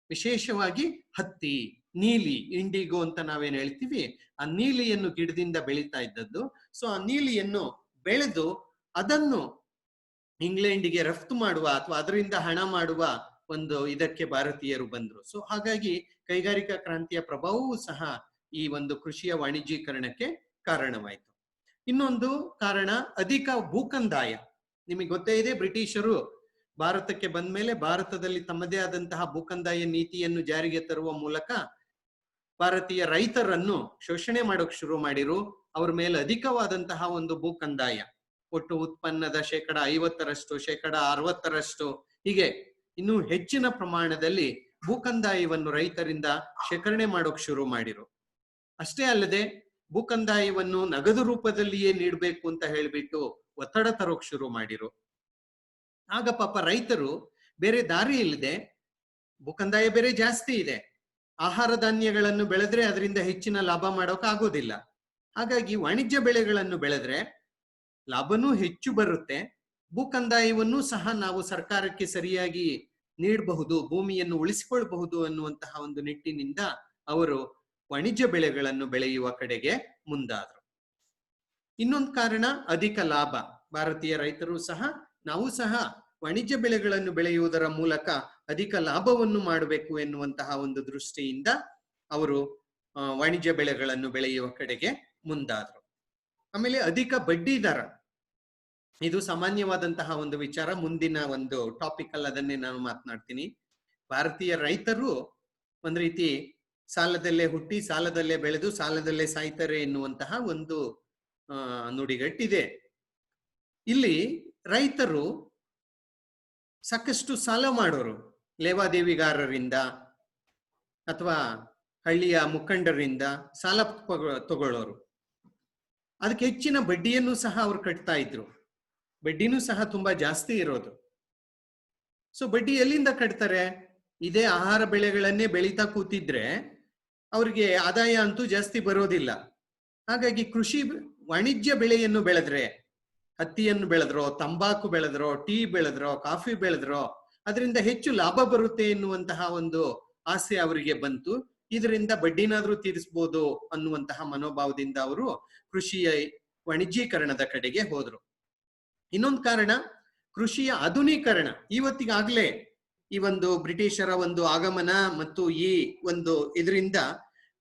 ವಿಶೇಷವಾಗಿ ಹತ್ತಿ, ನೀಲಿ, ಇಂಡಿಗೋ ಅಂತ ನಾವೇನ್ ಹೇಳ್ತೀವಿ, ಆ ನೀಲಿಯನ್ನು ಗಿಡದಿಂದ ಬೆಳೀತಾ ಇದ್ದದ್ದು. ಸೊ ಆ ನೀಲಿಯನ್ನು ಬೆಳೆದು ಅದನ್ನು ಇಂಗ್ಲೆಂಡಿಗೆ ರಫ್ತು ಮಾಡುವ ಅಥವಾ ಅದರಿಂದ ಹಣ ಮಾಡುವ ಒಂದು ಇದಕ್ಕೆ ಭಾರತೀಯರು ಬಂದ್ರು. ಸೊ ಹಾಗಾಗಿ ಕೈಗಾರಿಕಾ ಕ್ರಾಂತಿಯ ಪ್ರಭಾವವೂ ಸಹ ಈ ಒಂದು ಕೃಷಿಯ ವಾಣಿಜ್ಯೀಕರಣಕ್ಕೆ ಕಾರಣವಾಯಿತು. ಇನ್ನೊಂದು ಕಾರಣ ಅಧಿಕ ಭೂಕಂದಾಯ. ನಿಮಗೆ ಗೊತ್ತೇ ಇದೆ, ಬ್ರಿಟಿಷರು ಭಾರತಕ್ಕೆ ಬಂದ ಮೇಲೆ ಭಾರತದಲ್ಲಿ ತಮ್ಮದೇ ಆದಂತಹ ಭೂಕಂದಾಯ ನೀತಿಯನ್ನು ಜಾರಿಗೆ ತರುವ ಮೂಲಕ ಭಾರತೀಯ ರೈತರನ್ನು ಶೋಷಣೆ ಮಾಡೋಕ್ ಶುರು ಮಾಡಿರು. ಅವ್ರ ಮೇಲೆ ಅಧಿಕವಾದಂತಹ ಒಂದು ಭೂಕಂದಾಯ, ಒಟ್ಟು ಉತ್ಪನ್ನದ 50%, 60%, ಹೀಗೆ ಇನ್ನೂ ಹೆಚ್ಚಿನ ಪ್ರಮಾಣದಲ್ಲಿ ಭೂಕಂದಾಯವನ್ನು ರೈತರಿಂದ ಶೇಖರಣೆ ಮಾಡೋಕ್ ಶುರು ಮಾಡಿರು. ಅಷ್ಟೇ ಅಲ್ಲದೆ ಭೂಕಂದಾಯವನ್ನು ನಗದು ರೂಪದಲ್ಲಿಯೇ ನೀಡಬೇಕು ಅಂತ ಹೇಳ್ಬಿಟ್ಟು ಒತ್ತಡ ತರೋಕ್ ಶುರು ಮಾಡಿರು. ಆಗ ಪಾಪ ರೈತರು ಬೇರೆ ದಾರಿ ಇಲ್ಲದೆ, ಭೂಕಂದಾಯ ಬೇರೆ ಜಾಸ್ತಿ ಇದೆ, ಆಹಾರ ಧಾನ್ಯಗಳನ್ನು ಬೆಳೆದ್ರೆ ಅದರಿಂದ ಹೆಚ್ಚಿನ ಲಾಭ ಮಾಡೋಕ್ ಆಗೋದಿಲ್ಲ. ಹಾಗಾಗಿ ವಾಣಿಜ್ಯ ಬೆಳೆಗಳನ್ನು ಬೆಳೆದ್ರೆ ಲಾಭನೂ ಹೆಚ್ಚು ಬರುತ್ತೆ, ಭೂಕಂದಾಯವನ್ನು ಸಹ ನಾವು ಸರ್ಕಾರಕ್ಕೆ ಸರಿಯಾಗಿ ನೀಡಬಹುದು, ಭೂಮಿಯನ್ನು ಉಳಿಸಿಕೊಳ್ಳಬಹುದು ಅನ್ನುವಂತಹ ಒಂದು ನಿಟ್ಟಿನಿಂದ ಅವರು ವಾಣಿಜ್ಯ ಬೆಳೆಗಳನ್ನು ಬೆಳೆಯುವ ಕಡೆಗೆ ಮುಂದಾದರು. ಇನ್ನೊಂದು ಕಾರಣ ಅಧಿಕ ಲಾಭ. ಭಾರತೀಯ ರೈತರು ಸಹ, ನಾವು ಸಹ ವಾಣಿಜ್ಯ ಬೆಳೆಗಳನ್ನು ಬೆಳೆಯುವುದರ ಮೂಲಕ ಅಧಿಕ ಲಾಭವನ್ನು ಮಾಡಬೇಕು ಎನ್ನುವಂತಹ ಒಂದು ದೃಷ್ಟಿಯಿಂದ ಅವರು ವಾಣಿಜ್ಯ ಬೆಳೆಗಳನ್ನು ಬೆಳೆಯುವ ಕಡೆಗೆ ಮುಂದಾದ್ರು. ಆಮೇಲೆ ಅಧಿಕ ಬಡ್ಡಿ ದರ, ಇದು ಸಾಮಾನ್ಯವಾದಂತಹ ಒಂದು ವಿಚಾರ. ಮುಂದಿನ ಒಂದು ಟಾಪಿಕ್ ಅಲ್ಲಿ ಅದನ್ನೇ ನಾನು ಮಾತನಾಡ್ತೀನಿ. ಭಾರತೀಯ ರೈತರು ಒಂದ್ ರೀತಿ ಸಾಲದಲ್ಲೇ ಹುಟ್ಟಿ ಸಾಲದಲ್ಲೇ ಬೆಳೆದು ಸಾಲದಲ್ಲೇ ಸಾಯ್ತಾರೆ ಎನ್ನುವಂತಹ ಒಂದು ನುಡಿಗಟ್ಟಿದೆ. ಇಲ್ಲಿ ರೈತರು ಸಾಕಷ್ಟು ಸಾಲ ಮಾಡೋರು, ಲೇವಾದೇವಿಗಾರರಿಂದ ಅಥವಾ ಹಳ್ಳಿಯ ಮುಖಂಡರಿಂದ ಸಾಲ ತಗೊಳ್ಳೋರು. ಅದಕ್ಕೆ ಹೆಚ್ಚಿನ ಬಡ್ಡಿಯನ್ನು ಸಹ ಅವ್ರು ಕಟ್ತಾ ಇದ್ರು. ಬಡ್ಡಿನೂ ಸಹ ತುಂಬಾ ಜಾಸ್ತಿ ಇರೋದು. ಸೊ ಬಡ್ಡಿ ಎಲ್ಲಿಂದ ಕಟ್ತಾರೆ? ಇದೇ ಆಹಾರ ಬೆಳೆಗಳನ್ನೇ ಬೆಳೀತಾ ಕೂತಿದ್ರೆ ಅವ್ರಿಗೆ ಆದಾಯ ಅಂತೂ ಜಾಸ್ತಿ ಬರೋದಿಲ್ಲ. ಹಾಗಾಗಿ ಕೃಷಿ ವಾಣಿಜ್ಯ ಬೆಳೆಯನ್ನು ಬೆಳೆದ್ರೆ, ಹತ್ತಿಯನ್ನು ಬೆಳೆದ್ರೋ, ತಂಬಾಕು ಬೆಳೆದ್ರೋ, ಟೀ ಬೆಳೆದ್ರೋ, ಕಾಫಿ ಬೆಳೆದ್ರೋ ಅದರಿಂದ ಹೆಚ್ಚು ಲಾಭ ಬರುತ್ತೆ ಎನ್ನುವಂತಹ ಒಂದು ಆಸೆ ಅವರಿಗೆ ಬಂತು. ಇದರಿಂದ ಬಡ್ಡಿನಾದ್ರೂ ತೀರಿಸಬಹುದು ಅನ್ನುವಂತಹ ಮನೋಭಾವದಿಂದ ಅವರು ಕೃಷಿಯ ವಾಣಿಜ್ಯೀಕರಣದ ಕಡೆಗೆ ಹೋದ್ರು. ಇನ್ನೊಂದು ಕಾರಣ ಕೃಷಿಯ ಆಧುನೀಕರಣ. ಇವತ್ತಿಗಾಗ್ಲೇ ಈ ಒಂದು ಬ್ರಿಟಿಷರ ಒಂದು ಆಗಮನ ಮತ್ತು ಈ ಒಂದು ಇದರಿಂದ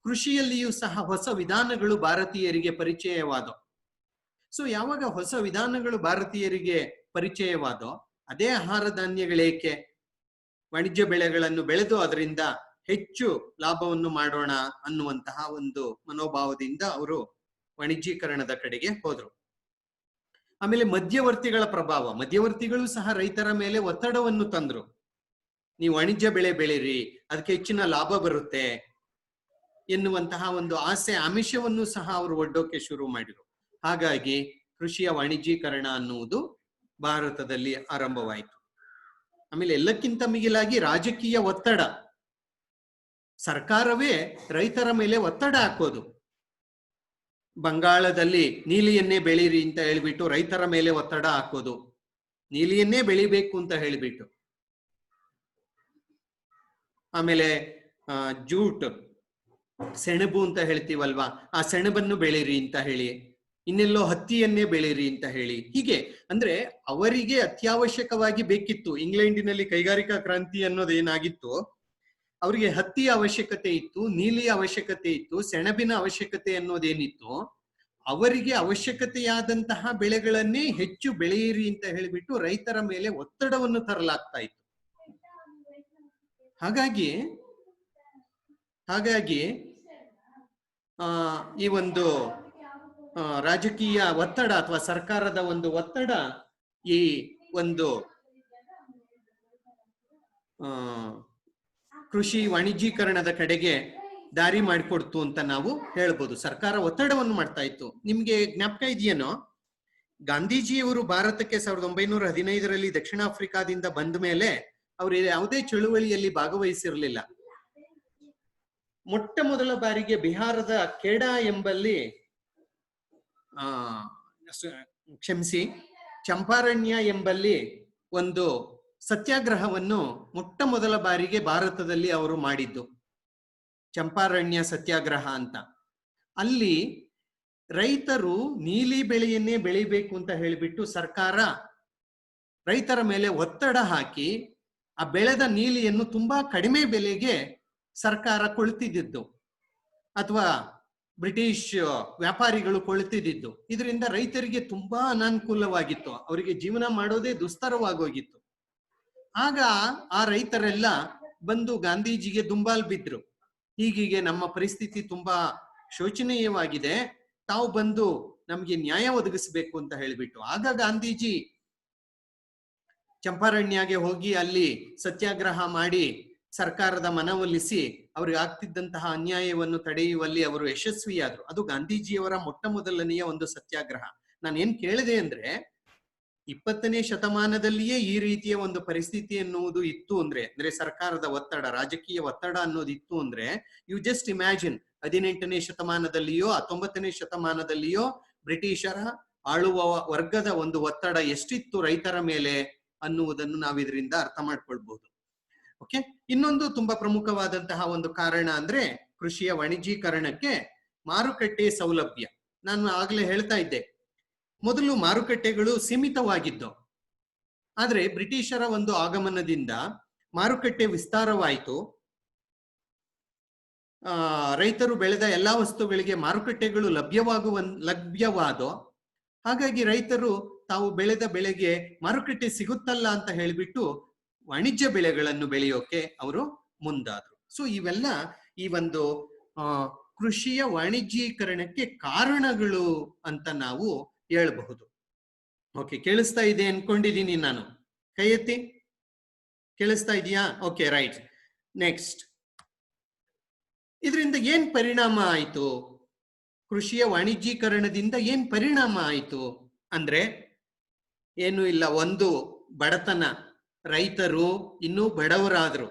ಕೃಷಿಯಲ್ಲಿಯೂ ಸಹ ಹೊಸ ವಿಧಾನಗಳು ಭಾರತೀಯರಿಗೆ ಪರಿಚಯವಾದವು. ಸೊ ಯಾವಾಗ ಹೊಸ ವಿಧಾನಗಳು ಭಾರತೀಯರಿಗೆ ಪರಿಚಯವಾದೋ, ಅದೇ ಆಹಾರ ಧಾನ್ಯಗಳೇಕೆ ವಾಣಿಜ್ಯ ಬೆಳೆಗಳನ್ನು ಬೆಳೆದು ಅದರಿಂದ ಹೆಚ್ಚು ಲಾಭವನ್ನು ಮಾಡೋಣ ಅನ್ನುವಂತಹ ಒಂದು ಮನೋಭಾವದಿಂದ ಅವರು ವಾಣಿಜ್ಯೀಕರಣದ ಕಡೆಗೆ ಹೋದ್ರು. ಆಮೇಲೆ ಮಧ್ಯವರ್ತಿಗಳ ಪ್ರಭಾವ, ಮಧ್ಯವರ್ತಿಗಳು ಸಹ ರೈತರ ಮೇಲೆ ಒತ್ತಡವನ್ನು ತಂದ್ರು. ನೀವು ವಾಣಿಜ್ಯ ಬೆಳೆ ಬೆಳೀರಿ, ಅದಕ್ಕೆ ಹೆಚ್ಚಿನ ಲಾಭ ಬರುತ್ತೆ ಎನ್ನುವಂತಹ ಒಂದು ಆಸೆ ಆಮಿಷವನ್ನು ಸಹ ಅವರು ಒಡ್ಡೋಕೆ ಶುರು ಮಾಡಿದ್ರು. ಹಾಗಾಗಿ ಕೃಷಿಯ ವಾಣಿಜ್ಯೀಕರಣ ಅನ್ನುವುದು ಭಾರತದಲ್ಲಿ ಆರಂಭವಾಯಿತು. ಆಮೇಲೆ ಎಲ್ಲಕ್ಕಿಂತ ಮಿಗಿಲಾಗಿ ರಾಜಕೀಯ ಒತ್ತಡ, ಸರ್ಕಾರವೇ ರೈತರ ಮೇಲೆ ಒತ್ತಡ ಹಾಕೋದು. ಬಂಗಾಳದಲ್ಲಿ ನೀಲಿಯನ್ನೇ ಬೆಳೀರಿ ಅಂತ ಹೇಳ್ಬಿಟ್ಟು ರೈತರ ಮೇಲೆ ಒತ್ತಡ ಹಾಕೋದು, ನೀಲಿಯನ್ನೇ ಬೆಳಿಬೇಕು ಅಂತ ಹೇಳಿಬಿಟ್ಟು. ಆಮೇಲೆ ಜೂಟ್, ಸೆಣಬು ಅಂತ ಹೇಳ್ತೀವಲ್ವಾ, ಆ ಸೆಣಬನ್ನು ಬೆಳೀರಿ ಅಂತ ಹೇಳಿ, ಇನ್ನೆಲ್ಲೋ ಹತ್ತಿಯನ್ನೇ ಬೆಳೀರಿ ಅಂತ ಹೇಳಿ. ಹೀಗೆ ಅಂದ್ರೆ ಅವರಿಗೆ ಅತ್ಯವಶ್ಯಕವಾಗಿ ಬೇಕಿತ್ತು. ಇಂಗ್ಲೆಂಡಿನಲ್ಲಿ ಕೈಗಾರಿಕಾ ಕ್ರಾಂತಿ ಅನ್ನೋದು ಏನಾಗಿತ್ತು, ಅವರಿಗೆ ಹತ್ತಿಯ ಅವಶ್ಯಕತೆ ಇತ್ತು, ನೀಲಿಯ ಅವಶ್ಯಕತೆ ಇತ್ತು, ಸೆಣಬಿನ ಅವಶ್ಯಕತೆ ಅನ್ನೋದೇನಿತ್ತು. ಅವರಿಗೆ ಅವಶ್ಯಕತೆಯಾದಂತಹ ಬೆಳೆಗಳನ್ನೇ ಹೆಚ್ಚು ಬೆಳೆಯಿರಿ ಅಂತ ಹೇಳಿಬಿಟ್ಟು ರೈತರ ಮೇಲೆ ಒತ್ತಡವನ್ನು ತರಲಾಗ್ತಾ ಇತ್ತು. ಹಾಗಾಗಿ ಈ ಒಂದು ರಾಜಕೀಯ ಒತ್ತಡ ಅಥವಾ ಸರ್ಕಾರದ ಒಂದು ಒತ್ತಡ ಈ ಒಂದು ಕೃಷಿ ವಾಣಿಜ್ಯೀಕರಣದ ಕಡೆಗೆ ದಾರಿ ಮಾಡಿಕೊಡ್ತು ಅಂತ ನಾವು ಹೇಳ್ಬೋದು. ಸರ್ಕಾರ ಒತ್ತಡವನ್ನು ಮಾಡ್ತಾ ಇತ್ತು. ನಿಮ್ಗೆ ಜ್ಞಾಪಕ ಇದೆಯೇನೋ, ಗಾಂಧೀಜಿಯವರು ಭಾರತಕ್ಕೆ 1915ರಲ್ಲಿ ದಕ್ಷಿಣ ಆಫ್ರಿಕಾದಿಂದ ಬಂದ ಮೇಲೆ ಅವರು ಯಾವುದೇ ಚಳುವಳಿಯಲ್ಲಿ ಭಾಗವಹಿಸಿರಲಿಲ್ಲ. ಮೊಟ್ಟ ಮೊದಲ ಬಾರಿಗೆ ಬಿಹಾರದ ಖೇಡಾ ಎಂಬಲ್ಲಿ ಚಂಪಾರಣ್ಯ ಎಂಬಲ್ಲಿ ಒಂದು ಸತ್ಯಾಗ್ರಹವನ್ನು ಮೊಟ್ಟ ಮೊದಲ ಬಾರಿಗೆ ಭಾರತದಲ್ಲಿ ಅವರು ಮಾಡಿದ್ದು, ಚಂಪಾರಣ್ಯ ಸತ್ಯಾಗ್ರಹ ಅಂತ. ಅಲ್ಲಿ ರೈತರು ನೀಲಿ ಬೆಳೆಯನ್ನೇ ಬೆಳಿಬೇಕು ಅಂತ ಹೇಳಿಬಿಟ್ಟು ಸರ್ಕಾರ ರೈತರ ಮೇಲೆ ಒತ್ತಡ ಹಾಕಿ ಆ ಬೆಳೆದ ನೀಲಿಯನ್ನು ತುಂಬಾ ಕಡಿಮೆ ಬೆಲೆಗೆ ಸರ್ಕಾರ ಕೊಳ್ಳುತ್ತಿದ್ದು ಅಥವಾ ಬ್ರಿಟಿಷ್ ವ್ಯಾಪಾರಿಗಳು ಕೊಳ್ಳುತ್ತಿದ್ದು. ಇದರಿಂದ ರೈತರಿಗೆ ತುಂಬಾ ಅನಾನುಕೂಲವಾಗಿತ್ತು, ಅವರಿಗೆ ಜೀವನ ಮಾಡೋದೇ ದುಸ್ತರವಾಗೋಗಿತ್ತು. ಆಗ ಆ ರೈತರೆಲ್ಲ ಬಂದು ಗಾಂಧೀಜಿಗೆ ದುಂಬಾಲು ಬಿದ್ರು. ಹೀಗೀಗೆ ನಮ್ಮ ಪರಿಸ್ಥಿತಿ ತುಂಬಾ ಶೋಚನೀಯವಾಗಿದೆ, ತಾವು ಬಂದು ನಮ್ಗೆ ನ್ಯಾಯ ಒದಗಿಸ್ಬೇಕು ಅಂತ ಹೇಳಿಬಿಟ್ಟು. ಆಗ ಗಾಂಧೀಜಿ ಚಂಪಾರಣ್ಯಗೆ ಹೋಗಿ ಅಲ್ಲಿ ಸತ್ಯಾಗ್ರಹ ಮಾಡಿ ಸರ್ಕಾರದ ಮನವೊಲಿಸಿ ಅವ್ರಿಗೆ ಆಗ್ತಿದ್ದಂತಹ ಅನ್ಯಾಯವನ್ನು ತಡೆಯುವಲ್ಲಿ ಅವರು ಯಶಸ್ವಿಯಾದ್ರು. ಅದು ಗಾಂಧೀಜಿಯವರ ಮೊಟ್ಟ ಮೊದಲನೆಯ ಒಂದು ಸತ್ಯಾಗ್ರಹ. ನಾನು ಏನ್ ಕೇಳಿದೆ ಅಂದ್ರೆ, 20ನೇ ಶತಮಾನದಲ್ಲಿಯೇ ಈ ರೀತಿಯ ಒಂದು ಪರಿಸ್ಥಿತಿ ಎನ್ನುವುದು ಇತ್ತು ಅಂದ್ರೆ ಸರ್ಕಾರದ ಒತ್ತಡ, ರಾಜಕೀಯ ಒತ್ತಡ ಅನ್ನೋದು ಇತ್ತು ಅಂದ್ರೆ, ಯು ಜಸ್ಟ್ ಇಮ್ಯಾಜಿನ್ 18ನೇ ಶತಮಾನದಲ್ಲಿಯೋ 19ನೇ ಶತಮಾನದಲ್ಲಿಯೋ ಬ್ರಿಟಿಷರ ಆಳುವ ವರ್ಗದ ಒಂದು ಒತ್ತಡ ಎಷ್ಟಿತ್ತು ರೈತರ ಮೇಲೆ ಅನ್ನುವುದನ್ನು ನಾವು ಇದರಿಂದ ಅರ್ಥ ಮಾಡ್ಕೊಳ್ಬಹುದು. ಓಕೆ, ಇನ್ನೊಂದು ತುಂಬಾ ಪ್ರಮುಖವಾದಂತಹ ಒಂದು ಕಾರಣ ಅಂದ್ರೆ ಕೃಷಿಯ ವಾಣಿಜ್ಯೀಕರಣಕ್ಕೆ ಮಾರುಕಟ್ಟೆ ಸೌಲಭ್ಯ. ನಾನು ಆಗ್ಲೇ ಹೇಳ್ತಾ ಇದ್ದೆ, ಮೊದಲು ಮಾರುಕಟ್ಟೆಗಳು ಸೀಮಿತವಾಗಿದ್ದು, ಆದ್ರೆ ಬ್ರಿಟಿಷರ ಒಂದು ಆಗಮನದಿಂದ ಮಾರುಕಟ್ಟೆ ವಿಸ್ತಾರವಾಯಿತು. ರೈತರು ಬೆಳೆದ ಎಲ್ಲಾ ವಸ್ತುಗಳಿಗೆ ಮಾರುಕಟ್ಟೆಗಳು ಲಭ್ಯವಾದೋ, ಹಾಗಾಗಿ ರೈತರು ತಾವು ಬೆಳೆದ ಬೆಳೆಗೆ ಮಾರುಕಟ್ಟೆ ಸಿಗುತ್ತಲ್ಲ ಅಂತ ಹೇಳಿಬಿಟ್ಟು ವಾಣಿಜ್ಯ ಬೆಳೆಗಳನ್ನು ಬೆಳೆಯೋಕೆ ಅವರು ಮುಂದಾದ್ರು. ಸೊ ಇವೆಲ್ಲ ಈ ಒಂದು ಕೃಷಿಯ ವಾಣಿಜ್ಯೀಕರಣಕ್ಕೆ ಕಾರಣಗಳು ಅಂತ ನಾವು ಹೇಳಬಹುದು. ಓಕೆ, ಕೇಳಿಸ್ತಾ ಇದೆ ಅನ್ಕೊಂಡಿದ್ದೀನಿ ನಾನು. ಕೈ ಎತ್ತಿ, ಕೇಳಿಸ್ತಾ ಇದೆಯಾ? Okay, right. ನೆಕ್ಸ್ಟ್, ಇದರಿಂದ ಏನ್ ಪರಿಣಾಮ ಆಯ್ತು? ಕೃಷಿಯ ವಾಣಿಜ್ಯೀಕರಣದಿಂದ ಏನ್ ಪರಿಣಾಮ ಆಯ್ತು ಅಂದ್ರೆ ಏನು ಇಲ್ಲ, ಒಂದು ಬಡತನ, ರೈತರು ಇನ್ನೂ ಬಡವರಾದ್ರು.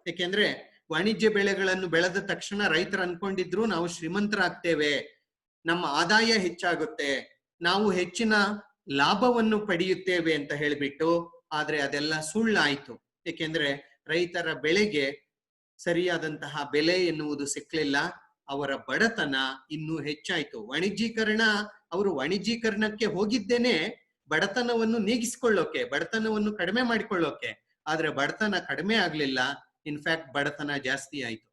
ಯಾಕೆಂದ್ರೆ ವಾಣಿಜ್ಯ ಬೆಳೆಗಳನ್ನು ಬೆಳೆದ ತಕ್ಷಣ ರೈತರು ಅನ್ಕೊಂಡಿದ್ರು ನಾವು ಶ್ರೀಮಂತರಾಗ್ತೇವೆ, ನಮ್ಮ ಆದಾಯ ಹೆಚ್ಚಾಗುತ್ತೆ, ನಾವು ಹೆಚ್ಚಿನ ಲಾಭವನ್ನು ಪಡೆಯುತ್ತೇವೆ ಅಂತ ಹೇಳಿಬಿಟ್ಟು. ಆದ್ರೆ ಅದೆಲ್ಲ ಸುಳ್ಳಾಯ್ತು. ಏಕೆಂದ್ರೆ ರೈತರ ಬೆಳೆಗೆ ಸರಿಯಾದಂತಹ ಬೆಲೆ ಎನ್ನುವುದು ಸಿಕ್ಲಿಲ್ಲ. ಅವರ ಬಡತನ ಇನ್ನೂ ಹೆಚ್ಚಾಯ್ತು. ಅವರು ವಾಣಿಜ್ಯೀಕರಣಕ್ಕೆ ಹೋಗಿದ್ದೇನೆ ಬಡತನವನ್ನು ನೀಗಿಸಿಕೊಳ್ಳೋಕೆ, ಬಡತನವನ್ನು ಕಡಿಮೆ ಮಾಡಿಕೊಳ್ಳೋಕೆ. ಆದ್ರೆ ಬಡತನ ಕಡಿಮೆ ಆಗ್ಲಿಲ್ಲ, ಇನ್ಫ್ಯಾಕ್ಟ್ ಬಡತನ ಜಾಸ್ತಿ ಆಯ್ತು.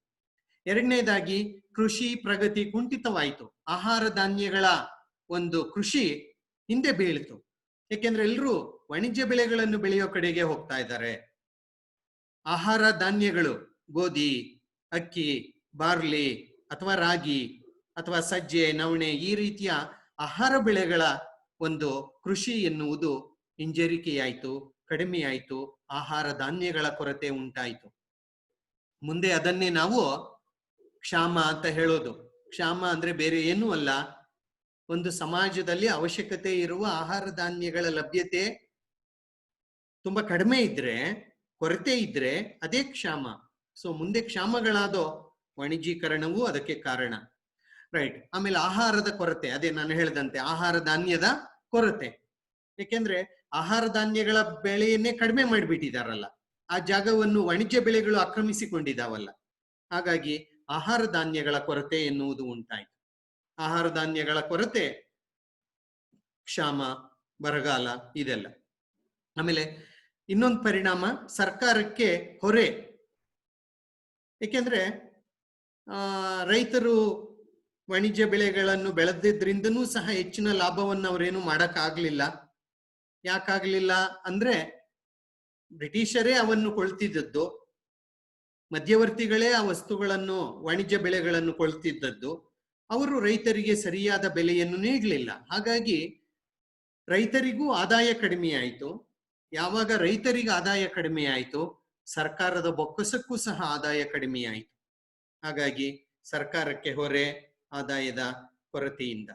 ಎರಡನೇದಾಗಿ, ಕೃಷಿ ಪ್ರಗತಿ ಕುಂಠಿತವಾಯಿತು. ಆಹಾರ ಧಾನ್ಯಗಳ ಒಂದು ಕೃಷಿ ಹಿಂದೆ ಬೀಳಿತು. ಯಾಕೆಂದ್ರೆ ಎಲ್ಲರೂ ವಾಣಿಜ್ಯ ಬೆಳೆಗಳನ್ನು ಬೆಳೆಯೋ ಕಡೆಗೆ ಹೋಗ್ತಾ ಇದ್ದಾರೆ. ಆಹಾರ ಧಾನ್ಯಗಳು, ಗೋಧಿ, ಅಕ್ಕಿ, ಬಾರ್ಲಿ ಅಥವಾ ರಾಗಿ ಅಥವಾ ಸಜ್ಜೆ, ನವಣೆ, ಈ ರೀತಿಯ ಆಹಾರ ಬೆಳೆಗಳ ಒಂದು ಕೃಷಿ ಎನ್ನುವುದು ಹಿಂಜರಿಕೆಯಾಯಿತು, ಕಡಿಮೆಯಾಯಿತು. ಆಹಾರ ಧಾನ್ಯಗಳ ಕೊರತೆ ಉಂಟಾಯಿತು. ಮುಂದೆ ಅದನ್ನೇ ನಾವು ಕ್ಷಾಮ ಅಂತ ಹೇಳೋದು. ಕ್ಷಾಮ ಅಂದ್ರೆ ಬೇರೆ ಏನೂ ಅಲ್ಲ, ಒಂದು ಸಮಾಜದಲ್ಲಿ ಅವಶ್ಯಕತೆ ಇರುವ ಆಹಾರ ಧಾನ್ಯಗಳ ಲಭ್ಯತೆ ತುಂಬಾ ಕಡಿಮೆ ಇದ್ರೆ, ಕೊರತೆ ಇದ್ರೆ ಅದೇ ಕ್ಷಾಮ. ಸೊ ಮುಂದೆ ಕ್ಷಾಮಗಳಾದೋ ವಾಣಿಜ್ಯೀಕರಣವೂ ಅದಕ್ಕೆ ಕಾರಣ. ರೈಟ್. ಆಮೇಲೆ ಆಹಾರದ ಕೊರತೆ, ಅದೇ ನಾನು ಹೇಳಿದಂತೆ ಆಹಾರ ಧಾನ್ಯದ ಕೊರತೆ. ಯಾಕೆಂದ್ರೆ ಆಹಾರ ಧಾನ್ಯಗಳ ಬೆಳೆಯನ್ನೇ ಕಡಿಮೆ ಮಾಡಿಬಿಟ್ಟಿದಾರಲ್ಲ, ಆ ಜಾಗವನ್ನು ವಾಣಿಜ್ಯ ಬೆಳೆಗಳು ಆಕ್ರಮಿಸಿಕೊಂಡಿದ್ದಾವಲ್ಲ. ಹಾಗಾಗಿ ಆಹಾರ ಧಾನ್ಯಗಳ ಕೊರತೆ ಎನ್ನುವುದು ಉಂಟಾಯಿತು. ಆಹಾರ ಧಾನ್ಯಗಳ ಕೊರತೆ, ಕ್ಷಾಮ, ಬರಗಾಲ, ಇದೆಲ್ಲ. ಆಮೇಲೆ ಇನ್ನೊಂದು ಪರಿಣಾಮ, ಸರ್ಕಾರಕ್ಕೆ ಹೊರೆ. ಏಕೆಂದ್ರೆ ರೈತರು ವಾಣಿಜ್ಯ ಬೆಳೆಗಳನ್ನು ಬೆಳೆದಿದ್ರಿಂದನೂ ಸಹ ಹೆಚ್ಚಿನ ಲಾಭವನ್ನು ಅವರೇನು ಮಾಡಕ್ಕಾಗ್ಲಿಲ್ಲ. ಯಾಕಾಗ್ಲಿಲ್ಲ ಅಂದ್ರೆ ಬ್ರಿಟಿಷರೇ ಅವನ್ನು ಕೊಳ್ತಿದ್ದದ್ದು, ಮಧ್ಯವರ್ತಿಗಳೇ ಆ ವಸ್ತುಗಳನ್ನು, ವಾಣಿಜ್ಯ ಬೆಳೆಗಳನ್ನು ಕೊಳ್ತಿದ್ದದ್ದು. ಅವರು ರೈತರಿಗೆ ಸರಿಯಾದ ಬೆಲೆಯನ್ನು ನೀಡಲಿಲ್ಲ. ಹಾಗಾಗಿ ರೈತರಿಗೂ ಆದಾಯ ಕಡಿಮೆ ಆಯಿತು. ಯಾವಾಗ ರೈತರಿಗೆ ಆದಾಯ ಕಡಿಮೆ ಆಯಿತು, ಸರ್ಕಾರದ ಬೊಕ್ಕಸಕ್ಕೂ ಸಹ ಆದಾಯ ಕಡಿಮೆ ಆಯಿತು. ಹಾಗಾಗಿ ಸರ್ಕಾರಕ್ಕೆ ಹೊರೆ, ಆದಾಯದ ಕೊರತೆಯಿಂದ.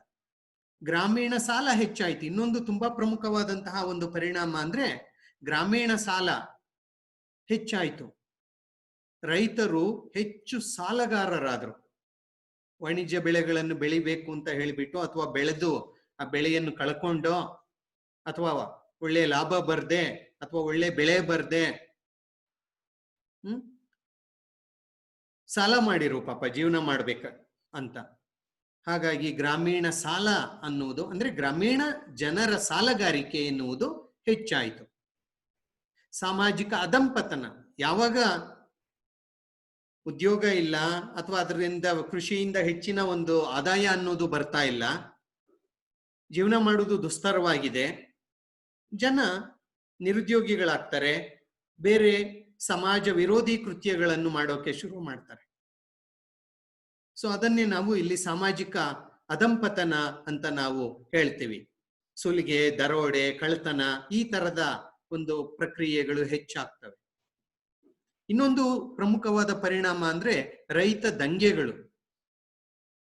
ಗ್ರಾಮೀಣ ಸಾಲ ಹೆಚ್ಚಾಯಿತು. ಇನ್ನೊಂದು ತುಂಬಾ ಪ್ರಮುಖವಾದಂತಹ ಒಂದು ಪರಿಣಾಮ ಅಂದ್ರೆ ಗ್ರಾಮೀಣ ಸಾಲ ಹೆಚ್ಚಾಯಿತು. ರೈತರು ಹೆಚ್ಚು ಸಾಲಗಾರರಾದರು. ವಾಣಿಜ್ಯ ಬೆಳೆಗಳನ್ನು ಬೆಳಿಬೇಕು ಅಂತ ಹೇಳಿಬಿಟ್ಟು, ಅಥವಾ ಬೆಳೆದು ಆ ಬೆಳೆಯನ್ನು ಕಳ್ಕೊಂಡೋ, ಅಥವಾ ಒಳ್ಳೆ ಲಾಭ ಬರ್ದೆ, ಅಥವಾ ಒಳ್ಳೆ ಬೆಳೆ ಬರ್ದೆ ಸಾಲ ಮಾಡಿರು ಪಾಪ ಜೀವನ ಮಾಡ್ಬೇಕ ಅಂತ. ಹಾಗಾಗಿ ಗ್ರಾಮೀಣ ಸಾಲ ಅನ್ನುವುದು ಅಂದ್ರೆ ಗ್ರಾಮೀಣ ಜನರ ಸಾಲಗಾರಿಕೆ ಎನ್ನುವುದು ಹೆಚ್ಚಾಯಿತು. ಸಾಮಾಜಿಕ ಅಧಂಪತನ, ಯಾವಾಗ ಉದ್ಯೋಗ ಇಲ್ಲ ಅಥವಾ ಅದರಿಂದ ಕೃಷಿಯಿಂದ ಹೆಚ್ಚಿನ ಒಂದು ಆದಾಯ ಅನ್ನೋದು ಬರ್ತಾ ಇಲ್ಲ, ಜೀವನ ಮಾಡುವುದು ದುಸ್ತರವಾಗಿದೆ, ಜನ ನಿರುದ್ಯೋಗಿಗಳಾಗ್ತಾರೆ, ಬೇರೆ ಸಮಾಜ ವಿರೋಧಿ ಕೃತ್ಯಗಳನ್ನು ಮಾಡೋಕೆ ಶುರು ಮಾಡ್ತಾರೆ. ಸೊ ಅದನ್ನೇ ನಾವು ಇಲ್ಲಿ ಸಾಮಾಜಿಕ ಅಧಂಪತನ ಅಂತ ನಾವು ಹೇಳ್ತೀವಿ. ಸುಲಿಗೆ, ದರೋಡೆ, ಕಳ್ಳತನ, ಈ ತರದ ಒಂದು ಪ್ರಕ್ರಿಯೆಗಳು ಹೆಚ್ಚಾಗ್ತವೆ. ಇನ್ನೊಂದು ಪ್ರಮುಖವಾದ ಪರಿಣಾಮ ಅಂದ್ರೆ ರೈತ ದಂಗೆಗಳು.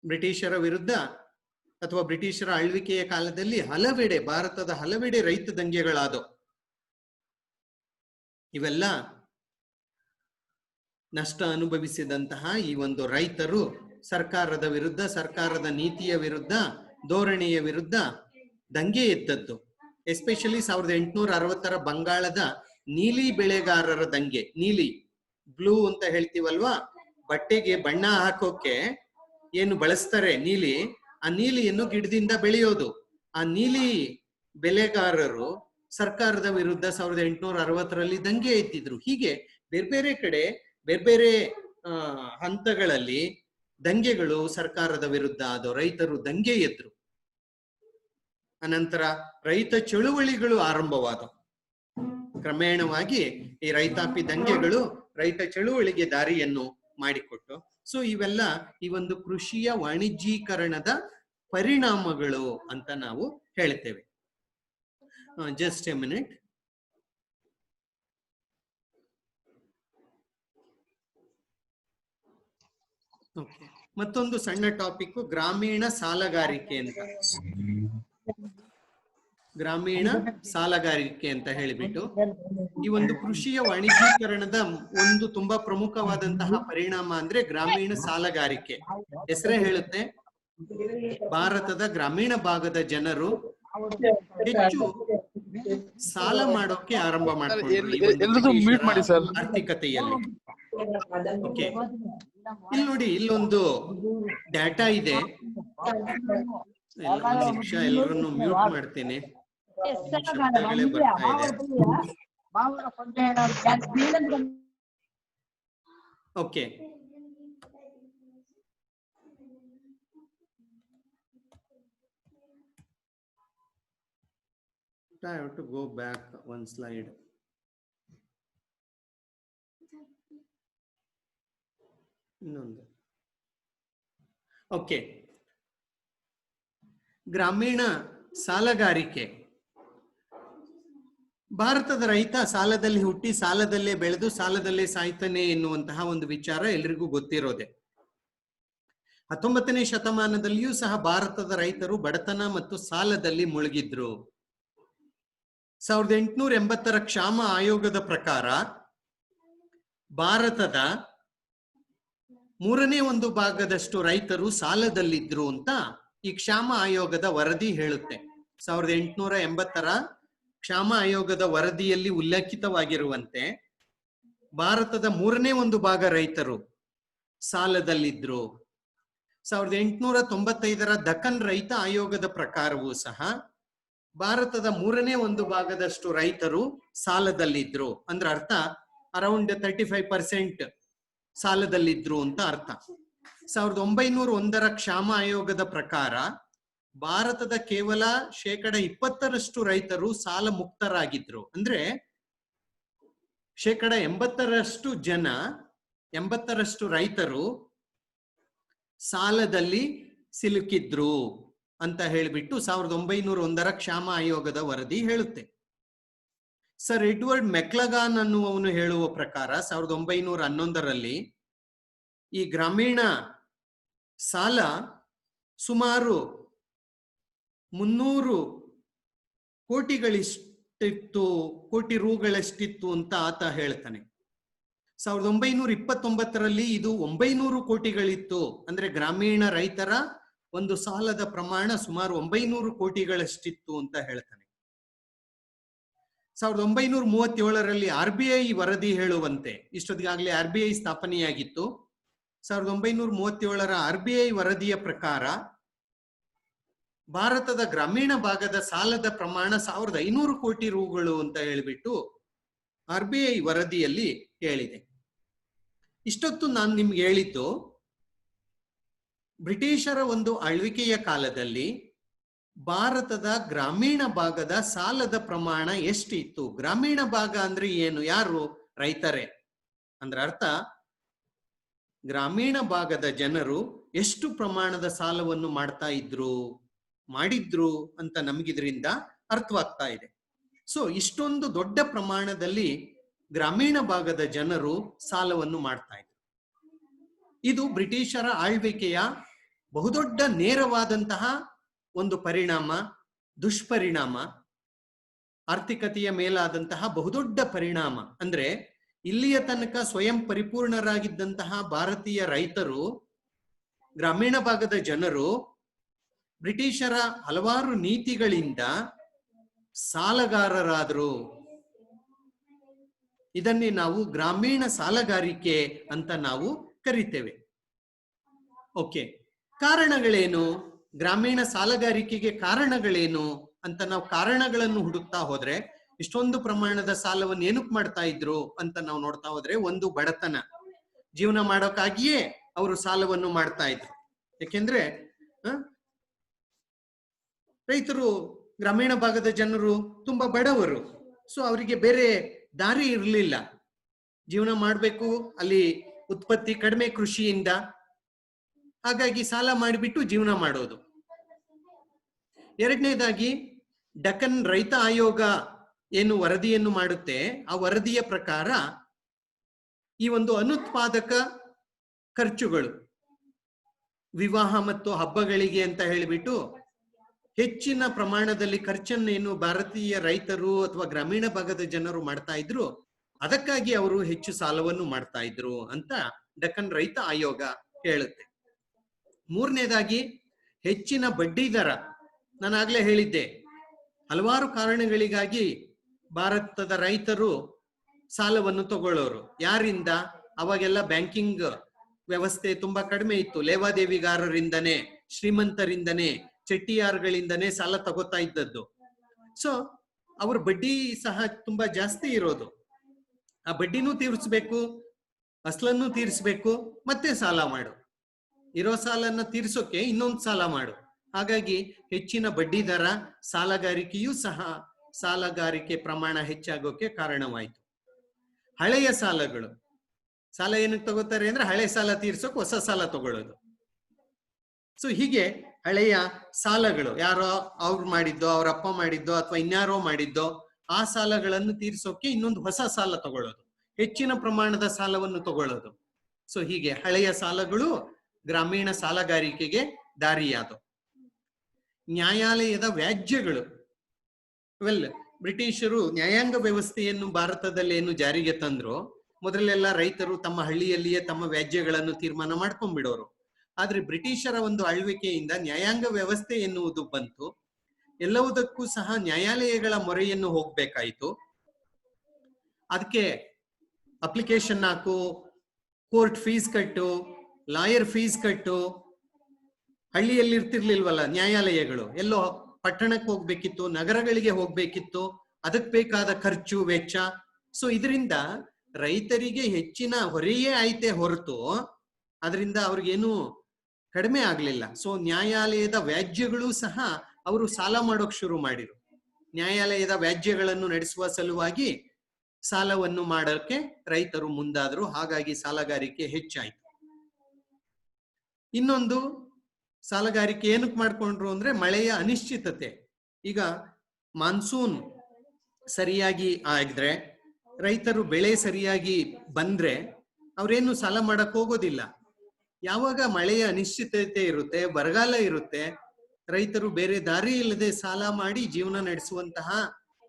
ಬ್ರಿಟಿಷರ ವಿರುದ್ಧ ಅಥವಾ ಬ್ರಿಟಿಷರ ಆಳ್ವಿಕೆಯ ಕಾಲದಲ್ಲಿ ಹಲವೆಡೆ, ಭಾರತದ ಹಲವೆಡೆ ರೈತ ದಂಗೆಗಳಾದವು. ಇವೆಲ್ಲ ನಷ್ಟ ಅನುಭವಿಸಿದಂತಹ ಈ ಒಂದು ರೈತರು ಸರ್ಕಾರದ ವಿರುದ್ಧ, ಸರ್ಕಾರದ ನೀತಿಯ ವಿರುದ್ಧ, ಧೋರಣೆಯ ವಿರುದ್ಧ ದಂಗೆ ಎದ್ದದ್ದು. ಎಸ್ಪೆಷಲಿ 1860 ಬಂಗಾಳದ ನೀಲಿ ಬೆಳೆಗಾರರ ದಂಗೆ. ನೀಲಿ, ಬ್ಲೂ ಅಂತ ಹೇಳ್ತೀವಲ್ವಾ, ಬಟ್ಟೆಗೆ ಬಣ್ಣ ಹಾಕೋಕೆ ಏನು ಬಳಸ್ತಾರೆ ನೀಲಿ, ಆ ನೀಲಿಯನ್ನು ಗಿಡದಿಂದ ಬೆಳೆಯೋದು. ಆ ನೀಲಿ ಬೆಳೆಗಾರರು ಸರ್ಕಾರದ ವಿರುದ್ಧ 1860ರಲ್ಲಿ ದಂಗೆ ಎತ್ತಿದ್ರು. ಹೀಗೆ ಬೇರೆ ಬೇರೆ ಕಡೆ ಬೇರೆ ಬೇರೆ ಹಂತಗಳಲ್ಲಿ ದಂಗೆಗಳು ಸರ್ಕಾರದ ವಿರುದ್ಧ ಆದವು, ರೈತರು ದಂಗೆ ಎದ್ರು. ಅನಂತರ ರೈತ ಚಳುವಳಿಗಳು ಆರಂಭವಾದವು. ಕ್ರಮೇಣವಾಗಿ ಈ ರೈತಾಪಿ ದಂಗೆಗಳು ರೈತ ಚಳುವಳಿಗೆ ದಾರಿಯನ್ನು ಮಾಡಿಕೊಟ್ಟು. ಸೊ ಇವೆಲ್ಲ ಈ ಒಂದು ಕೃಷಿಯ ವಾಣಿಜ್ಯೀಕರಣದ ಪರಿಣಾಮಗಳು ಅಂತ ನಾವು ಹೇಳ್ತೇವೆ. Just A minute. ಓಕೆ, ಮತ್ತೊಂದು ಸಣ್ಣ ಟಾಪಿಕ್ ಗ್ರಾಮೀಣ ಸಾಲಗಾರಿಕೆ ಅಂತ. ಗ್ರಾಮೀಣ ಸಾಲಗಾರಿಕೆ ಅಂತ ಹೇಳಿಬಿಟ್ಟು ಈ ಒಂದು ಕೃಷಿಯ ವಾಣಿಜ್ಯೀಕರಣದ ಒಂದು ತುಂಬಾ ಪ್ರಮುಖವಾದಂತಹ ಪರಿಣಾಮ ಅಂದ್ರೆ ಗ್ರಾಮೀಣ ಸಾಲಗಾರಿಕೆ. ಹೆಸರೇ ಹೇಳುತ್ತೆ, ಭಾರತದ ಗ್ರಾಮೀಣ ಭಾಗದ ಜನರು ಹೆಚ್ಚು ಸಾಲ ಮಾಡೋಕೆ ಆರಂಭ ಮಾಡ್ಕೊಂಡ್ರು ಆರ್ಥಿಕತೆಯಲ್ಲಿ. ಓಕೆ, ಇಲ್ಲಿ ನೋಡಿ, ಇಲ್ಲೊಂದು ಡಾಟಾ ಇದೆ. ನಿಮಿಷ ಎಲ್ಲರನ್ನು ಮ್ಯೂಟ್ ಮಾಡ್ತೇನೆ. ಶಬ್ದಗಳೇ ಬರ್ತಾ ಇದೆ. Okay, I have to go back one slide. ಇನ್ನೊಂದು. ಓಕೆ, ಗ್ರಾಮೀಣ ಸಾಲಗಾರಿಕೆ. ಭಾರತದ ರೈತ ಸಾಲದಲ್ಲಿ ಹುಟ್ಟಿ ಸಾಲದಲ್ಲೇ ಬೆಳೆದು ಸಾಲದಲ್ಲೇ ಸಾಯ್ತಾನೆ ಎನ್ನುವಂತಹ ಒಂದು ವಿಚಾರ ಎಲ್ರಿಗೂ ಗೊತ್ತಿರೋದೆ. 19ನೇ ಶತಮಾನದಲ್ಲಿಯೂ ಸಹ ಭಾರತದ ರೈತರು ಬಡತನ ಮತ್ತು ಸಾಲದಲ್ಲಿ ಮುಳುಗಿದ್ರು. 1880ರ ಕ್ಷಾಮ ಆಯೋಗದ ಪ್ರಕಾರ ಭಾರತದ 1/3 ಭಾಗದಷ್ಟು ರೈತರು ಸಾಲದಲ್ಲಿದ್ರು ಅಂತ ಈ ಕ್ಷಾಮ ಆಯೋಗದ ವರದಿ ಹೇಳುತ್ತೆ. 1880ರ ಕ್ಷಾಮ ಆಯೋಗದ ವರದಿಯಲ್ಲಿ ಉಲ್ಲೇಖಿತವಾಗಿರುವಂತೆ ಭಾರತದ 1/3 ಭಾಗ ರೈತರು ಸಾಲದಲ್ಲಿದ್ರು. 1895ರ ದಕ್ಕನ್ ರೈತ ಆಯೋಗದ ಪ್ರಕಾರವೂ ಸಹ ಭಾರತದ 1/3 ಭಾಗದಷ್ಟು ರೈತರು ಸಾಲದಲ್ಲಿದ್ರು. ಅಂದ್ರೆ ಅರ್ಥ ಅರೌಂಡ್ 35% ಸಾಲದಲ್ಲಿದ್ರು ಅಂತ ಅರ್ಥ. 1901ರ ಕ್ಷಾಮ ಆಯೋಗದ ಪ್ರಕಾರ ಭಾರತದ ಕೇವಲ 20% ರೈತರು ಸಾಲ ಮುಕ್ತರಾಗಿದ್ರು. ಅಂದ್ರೆ 80% ಜನ, 80% ರೈತರು ಸಾಲದಲ್ಲಿ ಸಿಲುಕಿದ್ರು ಅಂತ ಹೇಳಿಬಿಟ್ಟು 1901ರ ಕ್ಷಾಮ ಆಯೋಗದ ವರದಿ ಹೇಳುತ್ತೆ. ಸರ್ ಎಡ್ವರ್ಡ್ ಮೆಕ್ಲಗಾನ್ ಅನ್ನುವವನು ಹೇಳುವ ಪ್ರಕಾರ 1911ರಲ್ಲಿ ಈ ಗ್ರಾಮೀಣ ಸಾಲ ಸುಮಾರು 300 ಕೋಟಿ ರೂಗಳಷ್ಟಿತ್ತು ಅಂತ ಆತ ಹೇಳ್ತಾನೆ. 1929ರಲ್ಲಿ ಇದು 900 ಕೋಟಿಗಳಿತ್ತು. ಅಂದ್ರೆ ಗ್ರಾಮೀಣ ರೈತರ ಒಂದು ಸಾಲದ ಪ್ರಮಾಣ ಸುಮಾರು 900 ಕೋಟಿಗಳಷ್ಟಿತ್ತು ಅಂತ ಹೇಳ್ತಾನೆ. 1937ರಲ್ಲಿ RBI ವರದಿ ಹೇಳುವಂತೆ, ಇಷ್ಟೊತ್ತಿಗಾಗಲೇ RBI ಸ್ಥಾಪನೆಯಾಗಿತ್ತು. 1937ರ RBI ವರದಿಯ ಪ್ರಕಾರ ಭಾರತದ ಗ್ರಾಮೀಣ ಭಾಗದ ಸಾಲದ ಪ್ರಮಾಣ 1500 ಕೋಟಿ ರೂಗಳು ಅಂತ ಹೇಳಿಬಿಟ್ಟು RBI ವರದಿಯಲ್ಲಿ ಹೇಳಿದೆ. ಇಷ್ಟೊತ್ತು ನಾನು ನಿಮ್ಗೆ ಹೇಳಿದ್ದು ಬ್ರಿಟಿಷರ ಒಂದು ಆಳ್ವಿಕೆಯ ಕಾಲದಲ್ಲಿ ಭಾರತದ ಗ್ರಾಮೀಣ ಭಾಗದ ಸಾಲದ ಪ್ರಮಾಣ ಎಷ್ಟಿತ್ತು. ಗ್ರಾಮೀಣ ಭಾಗ ಅಂದ್ರೆ ಏನು? ಯಾರು? ರೈತರೇ. ಅಂದ್ರೆ ಅರ್ಥ ಗ್ರಾಮೀಣ ಭಾಗದ ಜನರು ಎಷ್ಟು ಪ್ರಮಾಣದ ಸಾಲವನ್ನು ಮಾಡಿದ್ರು ಅಂತ ನಮಗಿದ್ರಿಂದ ಅರ್ಥವಾಗ್ತಾ ಇದೆ. ಸೊ ಇಷ್ಟೊಂದು ದೊಡ್ಡ ಪ್ರಮಾಣದಲ್ಲಿ ಗ್ರಾಮೀಣ ಭಾಗದ ಜನರು ಸಾಲವನ್ನು ಮಾಡ್ತಾ ಇದ್ರು. ಇದು ಬ್ರಿಟಿಷರ ಆಳ್ವಿಕೆಯ ಬಹುದೊಡ್ಡ ನೇರವಾದಂತಹ ಒಂದು ಪರಿಣಾಮ, ದುಷ್ಪರಿಣಾಮ, ಆರ್ಥಿಕತೆಯ ಮೇಲಾದಂತಹ ಬಹುದೊಡ್ಡ ಪರಿಣಾಮ. ಅಂದ್ರೆ ಇಲ್ಲಿಯ ತನಕ ಸ್ವಯಂ ಪರಿಪೂರ್ಣರಾಗಿದ್ದಂತಹ ಭಾರತೀಯ ರೈತರು, ಗ್ರಾಮೀಣ ಭಾಗದ ಜನರು ಬ್ರಿಟಿಷರ ಹಲವಾರು ನೀತಿಗಳಿಂದ ಸಾಲಗಾರರಾದರು. ಇದನ್ನೇ ನಾವು ಗ್ರಾಮೀಣ ಸಾಲಗಾರಿಕೆ ಅಂತ ನಾವು ಕರಿತೇವೆ. ಓಕೆ, ಕಾರಣಗಳೇನು? ಗ್ರಾಮೀಣ ಸಾಲಗಾರಿಕೆಗೆ ಕಾರಣಗಳೇನು ಅಂತ ನಾವು ಕಾರಣಗಳನ್ನು ಹುಡುಕ್ತಾ ಹೋದ್ರೆ ಇಷ್ಟೊಂದು ಪ್ರಮಾಣದ ಸಾಲವನ್ನು ಏನಕ್ಕೆ ಮಾಡ್ತಾ ಇದ್ರು ಅಂತ ನಾವು ನೋಡ್ತಾ ಹೋದ್ರೆ, ಒಂದು ಬಡತನ, ಜೀವನ ಮಾಡೋಕ್ಕಾಗಿಯೇ ಅವರು ಸಾಲವನ್ನು ಮಾಡ್ತಾ ಇದ್ರು. ಯಾಕೆಂದ್ರೆ ರೈತರು, ಗ್ರಾಮೀಣ ಭಾಗದ ಜನರು ತುಂಬಾ ಬಡವರು. ಸೊ ಅವರಿಗೆ ಬೇರೆ ದಾರಿ ಇರಲಿಲ್ಲ. ಜೀವನ ಮಾಡಬೇಕು, ಅಲ್ಲಿ ಉತ್ಪತ್ತಿ ಕಡಿಮೆ ಕೃಷಿಯಿಂದ, ಹಾಗಾಗಿ ಸಾಲ ಮಾಡಿಬಿಟ್ಟು ಜೀವನ ಮಾಡೋದು. ಎರಡನೇದಾಗಿ ಡಕ್ಕನ್ ರೈತ ಆಯೋಗ ಏನು ವರದಿಯನ್ನು ಮಾಡುತ್ತೆ, ಆ ವರದಿಯ ಪ್ರಕಾರ ಈ ಒಂದು ಅನುತ್ಪಾದಕ ಖರ್ಚುಗಳು, ವಿವಾಹ ಮತ್ತು ಹಬ್ಬಗಳಿಗೆ ಅಂತ ಹೇಳಿಬಿಟ್ಟು ಹೆಚ್ಚಿನ ಪ್ರಮಾಣದಲ್ಲಿ ಖರ್ಚನ್ನೇನು ಭಾರತೀಯ ರೈತರು ಅಥವಾ ಗ್ರಾಮೀಣ ಭಾಗದ ಜನರು ಮಾಡ್ತಾ ಇದ್ರು, ಅದಕ್ಕಾಗಿ ಅವರು ಹೆಚ್ಚು ಸಾಲವನ್ನು ಮಾಡ್ತಾ ಇದ್ರು ಅಂತ ಡಕ್ಕನ್ ರೈತ ಆಯೋಗ ಹೇಳುತ್ತೆ. ಮೂರನೇದಾಗಿ ಹೆಚ್ಚಿನ ಬಡ್ಡಿ ದರ. ನಾನಾಗ್ಲೇ ಹೇಳಿದ್ದೆ, ಹಲವಾರು ಕಾರಣಗಳಿಗಾಗಿ ಭಾರತದ ರೈತರು ಸಾಲವನ್ನು ತಗೊಳ್ಳೋರು. ಯಾರಿಂದ? ಅವಾಗೆಲ್ಲ ಬ್ಯಾಂಕಿಂಗ್ ವ್ಯವಸ್ಥೆ ತುಂಬಾ ಕಡಿಮೆ ಇತ್ತು. ಲೇವಾದೇವಿಗಾರರಿಂದನೇ, ಶ್ರೀಮಂತರಿಂದನೇ, ಚೆಟ್ಟಿಯಾರ್ಗಳಿಂದನೇ ಸಾಲ ತಗೋತಾ ಇದ್ದದ್ದು. ಸೊ ಅವ್ರ ಬಡ್ಡಿ ಸಹ ತುಂಬಾ ಜಾಸ್ತಿ ಇರೋದು. ಆ ಬಡ್ಡಿನೂ ತೀರಿಸ್ಬೇಕು, ಅಸಲನ್ನು ತೀರಿಸ್ಬೇಕು, ಮತ್ತೆ ಸಾಲ ಮಾಡು. ಇರೋ ಸಾಲನ್ನ ತೀರ್ಸೋಕೆ ಇನ್ನೊಂದು ಸಾಲ ಮಾಡು. ಹಾಗಾಗಿ ಹೆಚ್ಚಿನ ಬಡ್ಡಿ ದರ, ಸಾಲಗಾರಿಕೆಯೂ ಸಹ ಸಾಲಗಾರಿಕೆ ಪ್ರಮಾಣ ಹೆಚ್ಚಾಗೋಕೆ ಕಾರಣವಾಯಿತು. ಹಳೆಯ ಸಾಲಗಳು. ಸಾಲ ಏನಕ್ಕೆ ತಗೋತಾರೆ ಅಂದ್ರೆ ಹಳೆ ಸಾಲ ತೀರ್ಸೋಕೆ ಹೊಸ ಸಾಲ ತಗೊಳ್ಳೋದು. ಸೊ ಹೀಗೆ ಹಳೆಯ ಸಾಲಗಳು, ಯಾರೋ ಅವ್ರು ಮಾಡಿದ್ದೋ, ಅವ್ರ ಅಪ್ಪ ಮಾಡಿದ್ದೋ ಅಥವಾ ಇನ್ಯಾರೋ ಮಾಡಿದ್ದೋ, ಆ ಸಾಲಗಳನ್ನು ತೀರ್ಸೋಕೆ ಇನ್ನೊಂದು ಹೊಸ ಸಾಲ ತಗೊಳ್ಳೋದು, ಹೆಚ್ಚಿನ ಪ್ರಮಾಣದ ಸಾಲವನ್ನು ತಗೊಳ್ಳೋದು. ಸೊ ಹೀಗೆ ಹಳೆಯ ಸಾಲಗಳು ಗ್ರಾಮೀಣ ಸಾಲಗಾರಿಕೆಗೆ ದಾರಿಯಾದವು. ನ್ಯಾಯಾಲಯದ ವ್ಯಾಜ್ಯಗಳು. ಬ್ರಿಟಿಷರು ನ್ಯಾಯಾಂಗ ವ್ಯವಸ್ಥೆಯನ್ನು ಭಾರತದಲ್ಲಿ ಏನು ಜಾರಿಗೆ ತಂದ್ರು, ಮೊದಲೆಲ್ಲ ರೈತರು ತಮ್ಮ ಹಳ್ಳಿಯಲ್ಲಿಯೇ ತಮ್ಮ ವ್ಯಾಜ್ಯಗಳನ್ನು ತೀರ್ಮಾನ ಮಾಡ್ಕೊಂಡ್ಬಿಡೋರು. ಆದ್ರೆ ಬ್ರಿಟಿಷರ ಒಂದು ಆಳ್ವಿಕೆಯಿಂದ ನ್ಯಾಯಾಂಗ ವ್ಯವಸ್ಥೆ ಎನ್ನುವುದು ಬಂತು. ಎಲ್ಲವುದಕ್ಕೂ ಸಹ ನ್ಯಾಯಾಲಯಗಳ ಮೊರೆಯನ್ನು ಹೋಗ್ಬೇಕಾಯ್ತು. ಅದಕ್ಕೆ ಅಪ್ಲಿಕೇಶನ್ ಹಾಕು, ಕೋರ್ಟ್ ಫೀಸ್ ಕಟ್ಟು, ಲಾಯರ್ ಫೀಸ್ ಕಟ್ಟು. ಹಳ್ಳಿಯಲ್ಲಿ ಇರ್ತಿರ್ಲಿಲ್ವಲ್ಲ ನ್ಯಾಯಾಲಯಗಳು, ಎಲ್ಲೋ ಪಟ್ಟಣಕ್ಕೆ ಹೋಗ್ಬೇಕಿತ್ತು, ನಗರಗಳಿಗೆ ಹೋಗ್ಬೇಕಿತ್ತು. ಅದಕ್ಕೆ ಬೇಕಾದ ಖರ್ಚು ವೆಚ್ಚ. ಸೊ ಇದರಿಂದ ರೈತರಿಗೆ ಹೆಚ್ಚಿನ ಹೊರೆಯೇ ಆಯ್ತೆ ಹೊರತು ಅದರಿಂದ ಅವ್ರಿಗೇನು ಕಡಿಮೆ ಆಗ್ಲಿಲ್ಲ. ಸೊ ನ್ಯಾಯಾಲಯದ ವ್ಯಾಜ್ಯಗಳು ಸಹ ಅವರು ಸಾಲ ಮಾಡೋಕ್ ಶುರು ಮಾಡಿರು. ನ್ಯಾಯಾಲಯದ ವ್ಯಾಜ್ಯಗಳನ್ನು ನಡೆಸುವ ಸಲುವಾಗಿ ಸಾಲವನ್ನು ಮಾಡೋಕೆ ರೈತರು ಮುಂದಾದ್ರು. ಹಾಗಾಗಿ ಸಾಲಗಾರಿಕೆ ಹೆಚ್ಚಾಯ್ತು. ಇನ್ನೊಂದು ಸಾಲಗಾರಿಕೆ ಏನಕ್ಕೆ ಮಾಡ್ಕೊಂಡ್ರು ಅಂದ್ರೆ ಮಳೆಯ ಅನಿಶ್ಚಿತತೆ. ಈಗ ಮಾನ್ಸೂನ್ ಸರಿಯಾಗಿ ಆಗಿದ್ರೆ, ರೈತರು ಬೆಳೆ ಸರಿಯಾಗಿ ಬಂದ್ರೆ ಅವ್ರೇನು ಸಾಲ ಮಾಡಕ್ ಹೋಗೋದಿಲ್ಲ. ಯಾವಾಗ ಮಳೆಯ ಅನಿಶ್ಚಿತತೆ ಇರುತ್ತೆ, ಬರಗಾಲ ಇರುತ್ತೆ, ರೈತರು ಬೇರೆ ದಾರಿ ಇಲ್ಲದೆ ಸಾಲ ಮಾಡಿ ಜೀವನ ನಡೆಸುವಂತಹ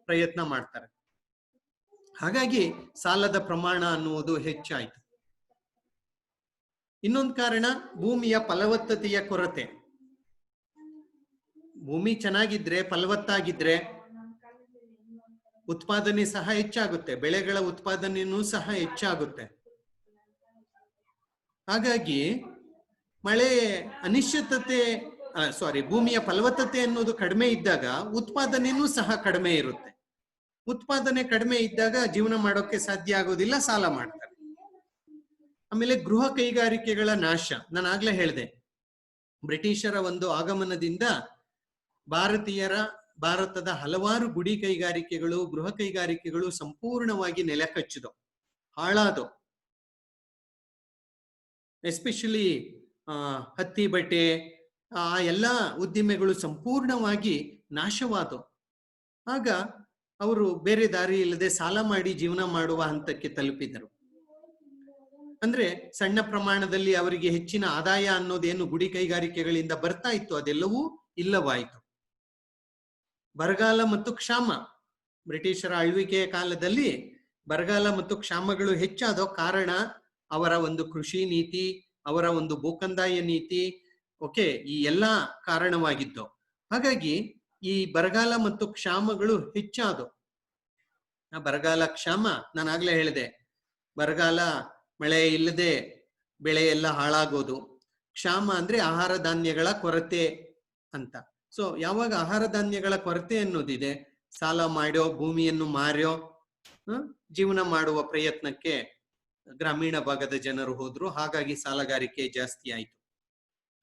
ಪ್ರಯತ್ನ ಮಾಡ್ತಾರೆ. ಹಾಗಾಗಿ ಸಾಲದ ಪ್ರಮಾಣ ಅನ್ನುವುದು ಹೆಚ್ಚಾಯಿತು. ಇನ್ನೊಂದು ಕಾರಣ ಭೂಮಿಯ ಫಲವತ್ತತೆಯ ಕೊರತೆ. ಭೂಮಿ ಚೆನ್ನಾಗಿದ್ರೆ, ಫಲವತ್ತಾಗಿದ್ರೆ ಉತ್ಪಾದನೆ ಸಹ ಹೆಚ್ಚಾಗುತ್ತೆ, ಬೆಳೆಗಳ ಉತ್ಪಾದನೆಯೂ ಸಹ ಹೆಚ್ಚಾಗುತ್ತೆ. ಹಾಗಾಗಿ ಮಳೆ ಅನಿಶ್ಚಿತತೆ ಭೂಮಿಯ ಫಲವತ್ತತೆ ಅನ್ನೋದು ಕಡಿಮೆ ಇದ್ದಾಗ ಉತ್ಪಾದನೆಯೂ ಸಹ ಕಡಿಮೆ ಇರುತ್ತೆ. ಉತ್ಪಾದನೆ ಕಡಿಮೆ ಇದ್ದಾಗ ಜೀವನ ಮಾಡೋಕೆ ಸಾಧ್ಯ ಆಗೋದಿಲ್ಲ, ಸಾಲ ಮಾಡ್ತಾರೆ. ಆಮೇಲೆ ಗೃಹ ಕೈಗಾರಿಕೆಗಳ ನಾಶ. ನಾನು ಆಗ್ಲೇ ಹೇಳಿದೆ, ಬ್ರಿಟಿಷರ ಒಂದು ಆಗಮನದಿಂದ ಭಾರತದ ಹಲವಾರು ಗುಡಿ ಕೈಗಾರಿಕೆಗಳು, ಗೃಹ ಕೈಗಾರಿಕೆಗಳು ಸಂಪೂರ್ಣವಾಗಿ ನೆಲ ಕಚ್ಚಿದವು, ಹಾಳಾದವು. ಎಸ್ಪೆಷಲಿ ಹತ್ತಿ ಬಟ್ಟೆ, ಆ ಎಲ್ಲ ಉದ್ದಿಮೆಗಳು ಸಂಪೂರ್ಣವಾಗಿ ನಾಶವಾದವು. ಆಗ ಅವರು ಬೇರೆ ದಾರಿ ಇಲ್ಲದೆ ಸಾಲ ಮಾಡಿ ಜೀವನ ಮಾಡುವ ಹಂತಕ್ಕೆ ತಲುಪಿದರು. ಅಂದ್ರೆ ಸಣ್ಣ ಪ್ರಮಾಣದಲ್ಲಿ ಅವರಿಗೆ ಹೆಚ್ಚಿನ ಆದಾಯ ಅನ್ನೋದೇನು ಗುಡಿ ಕೈಗಾರಿಕೆಗಳಿಂದ ಬರ್ತಾ ಇತ್ತು, ಅದೆಲ್ಲವೂ ಇಲ್ಲವಾಯಿತು. ಬರಗಾಲ ಮತ್ತು ಕ್ಷಾಮ. ಬ್ರಿಟಿಷರ ಆಳ್ವಿಕೆಯ ಕಾಲದಲ್ಲಿ ಬರಗಾಲ ಮತ್ತು ಕ್ಷಾಮಗಳು ಹೆಚ್ಚಾದ ಕಾರಣ ಅವರ ಒಂದು ಕೃಷಿ ನೀತಿ, ಅವರ ಒಂದು ಭೂಕಂದಾಯ ನೀತಿ, ಈ ಎಲ್ಲ ಕಾರಣವಾಗಿದ್ದು. ಹಾಗಾಗಿ ಈ ಬರಗಾಲ ಮತ್ತು ಕ್ಷಾಮಗಳು ಹೆಚ್ಚಾದವು. ಆ ಬರಗಾಲ ಕ್ಷಾಮ, ನಾನು ಆಗ್ಲೇ ಹೇಳಿದೆ, ಬರಗಾಲ ಮಳೆ ಇಲ್ಲದೆ ಬೆಳೆ ಎಲ್ಲ ಹಾಳಾಗೋದು. ಕ್ಷಾಮ ಅಂದ್ರೆ ಆಹಾರ ಧಾನ್ಯಗಳ ಕೊರತೆ ಅಂತ. ಸೊ ಯಾವಾಗ ಆಹಾರ ಧಾನ್ಯಗಳ ಕೊರತೆ ಅನ್ನೋದಿದೆ, ಸಾಲ ಮಾಡ್ಯೋ ಭೂಮಿಯನ್ನು ಮಾರ್ಯೋ ಜೀವನ ಮಾಡುವ ಪ್ರಯತ್ನಕ್ಕೆ ಗ್ರಾಮೀಣ ಭಾಗದ ಜನರು ಹೋದ್ರು, ಹಾಗಾಗಿ ಸಾಲಗಾರಿಕೆ ಜಾಸ್ತಿ ಆಯಿತು.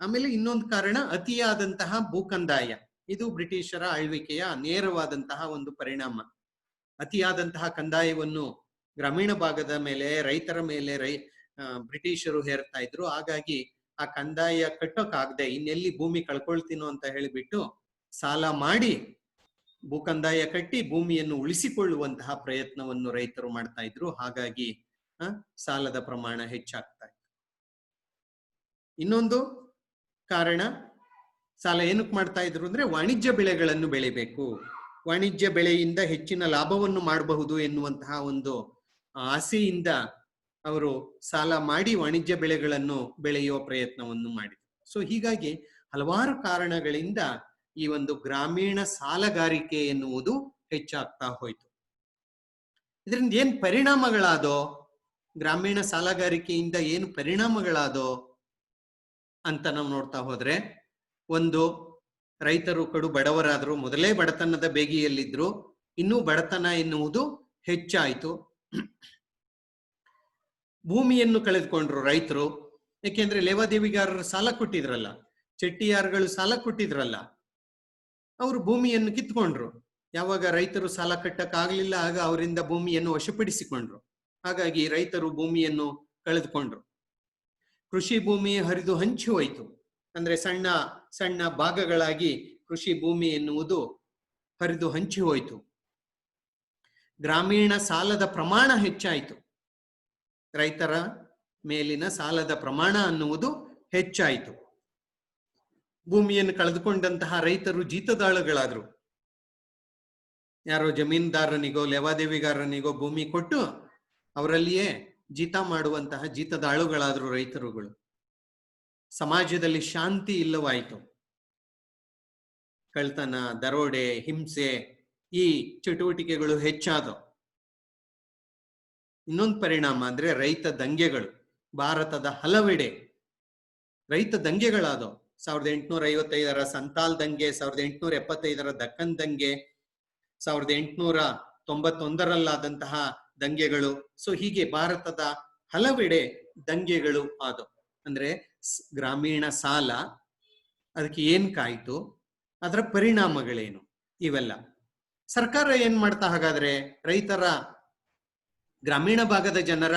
ಆಮೇಲೆ ಇನ್ನೊಂದು ಕಾರಣ ಅತಿಯಾದಂತಹ ಭೂಕಂದಾಯ. ಇದು ಬ್ರಿಟಿಷರ ಆಳ್ವಿಕೆಯ ನೇರವಾದಂತಹ ಒಂದು ಪರಿಣಾಮ. ಅತಿಯಾದಂತಹ ಕಂದಾಯವನ್ನು ಗ್ರಾಮೀಣ ಭಾಗದ ಮೇಲೆ, ರೈತರ ಮೇಲೆ ಬ್ರಿಟಿಷರು ಹೇರ್ತಾ ಇದ್ರು. ಹಾಗಾಗಿ ಆ ಕಂದಾಯ ಕಟ್ಟೋಕಾಗದೆ ಇನ್ನೆಲ್ಲಿ ಭೂಮಿ ಕಳ್ಕೊಳ್ತೀನೋ ಅಂತ ಹೇಳಿಬಿಟ್ಟು ಸಾಲ ಮಾಡಿ ಭೂಕಂದಾಯ ಕಟ್ಟಿ ಭೂಮಿಯನ್ನು ಉಳಿಸಿಕೊಳ್ಳುವಂತಹ ಪ್ರಯತ್ನವನ್ನು ರೈತರು ಮಾಡ್ತಾ ಇದ್ರು. ಹಾಗಾಗಿ ಸಾಲದ ಪ್ರಮಾಣ ಹೆಚ್ಚಾಗ್ತಾ ಇತ್ತು. ಇನ್ನೊಂದು ಕಾರಣ, ಸಾಲ ಏನಕ್ಕೆ ಮಾಡ್ತಾ ಇದ್ರು ಅಂದ್ರೆ ವಾಣಿಜ್ಯ ಬೆಳೆಗಳನ್ನು ಬೆಳಿಬೇಕು, ವಾಣಿಜ್ಯ ಬೆಳೆಯಿಂದ ಹೆಚ್ಚಿನ ಲಾಭವನ್ನು ಮಾಡಬಹುದು ಎನ್ನುವಂತಹ ಒಂದು ಆಸೆಯಿಂದ ಅವರು ಸಾಲ ಮಾಡಿ ವಾಣಿಜ್ಯ ಬೆಳೆಗಳನ್ನು ಬೆಳೆಯುವ ಪ್ರಯತ್ನವನ್ನು ಮಾಡಿದರು. ಸೊ ಹೀಗಾಗಿ ಹಲವಾರು ಕಾರಣಗಳಿಂದ ಈ ಒಂದು ಗ್ರಾಮೀಣ ಸಾಲಗಾರಿಕೆ ಎನ್ನುವುದು ಹೆಚ್ಚಾಗ್ತಾ ಹೋಯ್ತು. ಇದರಿಂದ ಏನ್ ಪರಿಣಾಮಗಳಾದೋ, ಗ್ರಾಮೀಣ ಸಾಲಗಾರಿಕೆಯಿಂದ ಏನು ಪರಿಣಾಮಗಳಾದೋ ಅಂತ ನಾವು ನೋಡ್ತಾ ಹೋದ್ರೆ, ಒಂದು, ರೈತರು ಕಡು ಬಡವರಾದ್ರು, ಮೊದಲೇ ಬಡತನದ ಬೇಗಿಯಲ್ಲಿದ್ರು, ಇನ್ನೂ ಬಡತನ ಎನ್ನುವುದು ಹೆಚ್ಚಾಯಿತು. ಭೂಮಿಯನ್ನು ಕಳೆದುಕೊಂಡ್ರು ರೈತರು. ಯಾಕೆಂದ್ರೆ ಲೇವಾದೇವಿಗಾರರು ಸಾಲ ಕೊಟ್ಟಿದ್ರಲ್ಲ, ಚೆಟ್ಟಿಯಾರ್ಗಳು ಸಾಲ ಕೊಟ್ಟಿದ್ರಲ್ಲ, ಅವರು ಭೂಮಿಯನ್ನು ಕಿತ್ಕೊಂಡ್ರು. ಯಾವಾಗ ರೈತರು ಸಾಲ ಕಟ್ಟಕ್ಕಾಗ್ಲಿಲ್ಲ ಆಗ ಅವರಿಂದ ಭೂಮಿಯನ್ನು ವಶಪಡಿಸಿಕೊಂಡ್ರು. ಹಾಗಾಗಿ ರೈತರು ಭೂಮಿಯನ್ನು ಕಳೆದುಕೊಂಡ್ರು. ಕೃಷಿ ಭೂಮಿ ಹರಿದು ಹಂಚಿ ಹೋಯಿತು. ಅಂದ್ರೆ ಸಣ್ಣ ಸಣ್ಣ ಭಾಗಗಳಾಗಿ ಕೃಷಿ ಭೂಮಿ ಎನ್ನುವುದು ಹರಿದು ಹಂಚಿ ಹೋಯಿತು. ಗ್ರಾಮೀಣ ಸಾಲದ ಪ್ರಮಾಣ ಹೆಚ್ಚಾಯಿತು. ರೈತರ ಮೇಲಿನ ಸಾಲದ ಪ್ರಮಾಣ ಅನ್ನುವುದು ಹೆಚ್ಚಾಯಿತು. ಭೂಮಿಯನ್ನು ಕಳೆದುಕೊಂಡಂತಹ ರೈತರು ಜೀತದಾಳುಗಳಾದ್ರು. ಯಾರೋ ಜಮೀನ್ದಾರನಿಗೋ ಲೇವಾದೇವಿಗಾರನಿಗೋ ಭೂಮಿ ಕೊಟ್ಟು ಅವರಲ್ಲಿಯೇ ಜೀತ ಮಾಡುವಂತಹ ಜೀತದಾಳುಗಳಾದ್ರು ರೈತರುಗಳು. ಸಮಾಜದಲ್ಲಿ ಶಾಂತಿ ಇಲ್ಲವಾಯಿತು. ಕಳ್ತನ, ದರೋಡೆ, ಹಿಂಸೆ, ಈ ಚಟುವಟಿಕೆಗಳು ಹೆಚ್ಚಾದವು. ಇನ್ನೊಂದು ಪರಿಣಾಮ ಅಂದ್ರೆ ರೈತ ದಂಗೆಗಳು. ಭಾರತದ ಹಲವೆಡೆ ರೈತ ದಂಗೆಗಳಾದವು. 1855ರ ಸಂತಾಲ್ ದಂಗೆ, 1875ರ ದಕ್ಕನ್ ದಂಗೆ, 1891ರಲ್ಲಾದಂತಹ ದಂಗೆಗಳು. ಸೊ ಹೀಗೆ ಭಾರತದ ಹಲವೆಡೆ ದಂಗೆಗಳು ಆದವು. ಅಂದ್ರೆ ಗ್ರಾಮೀಣ ಸಾಲ ಅದಕ್ಕೆ ಏನ್ ಕಾಯ್ತು, ಅದರ ಪರಿಣಾಮಗಳೇನು, ಇವೆಲ್ಲ. ಸರ್ಕಾರ ಏನ್ ಮಾಡ್ತಾ ಹಾಗಾದ್ರೆ, ರೈತರ, ಗ್ರಾಮೀಣ ಭಾಗದ ಜನರ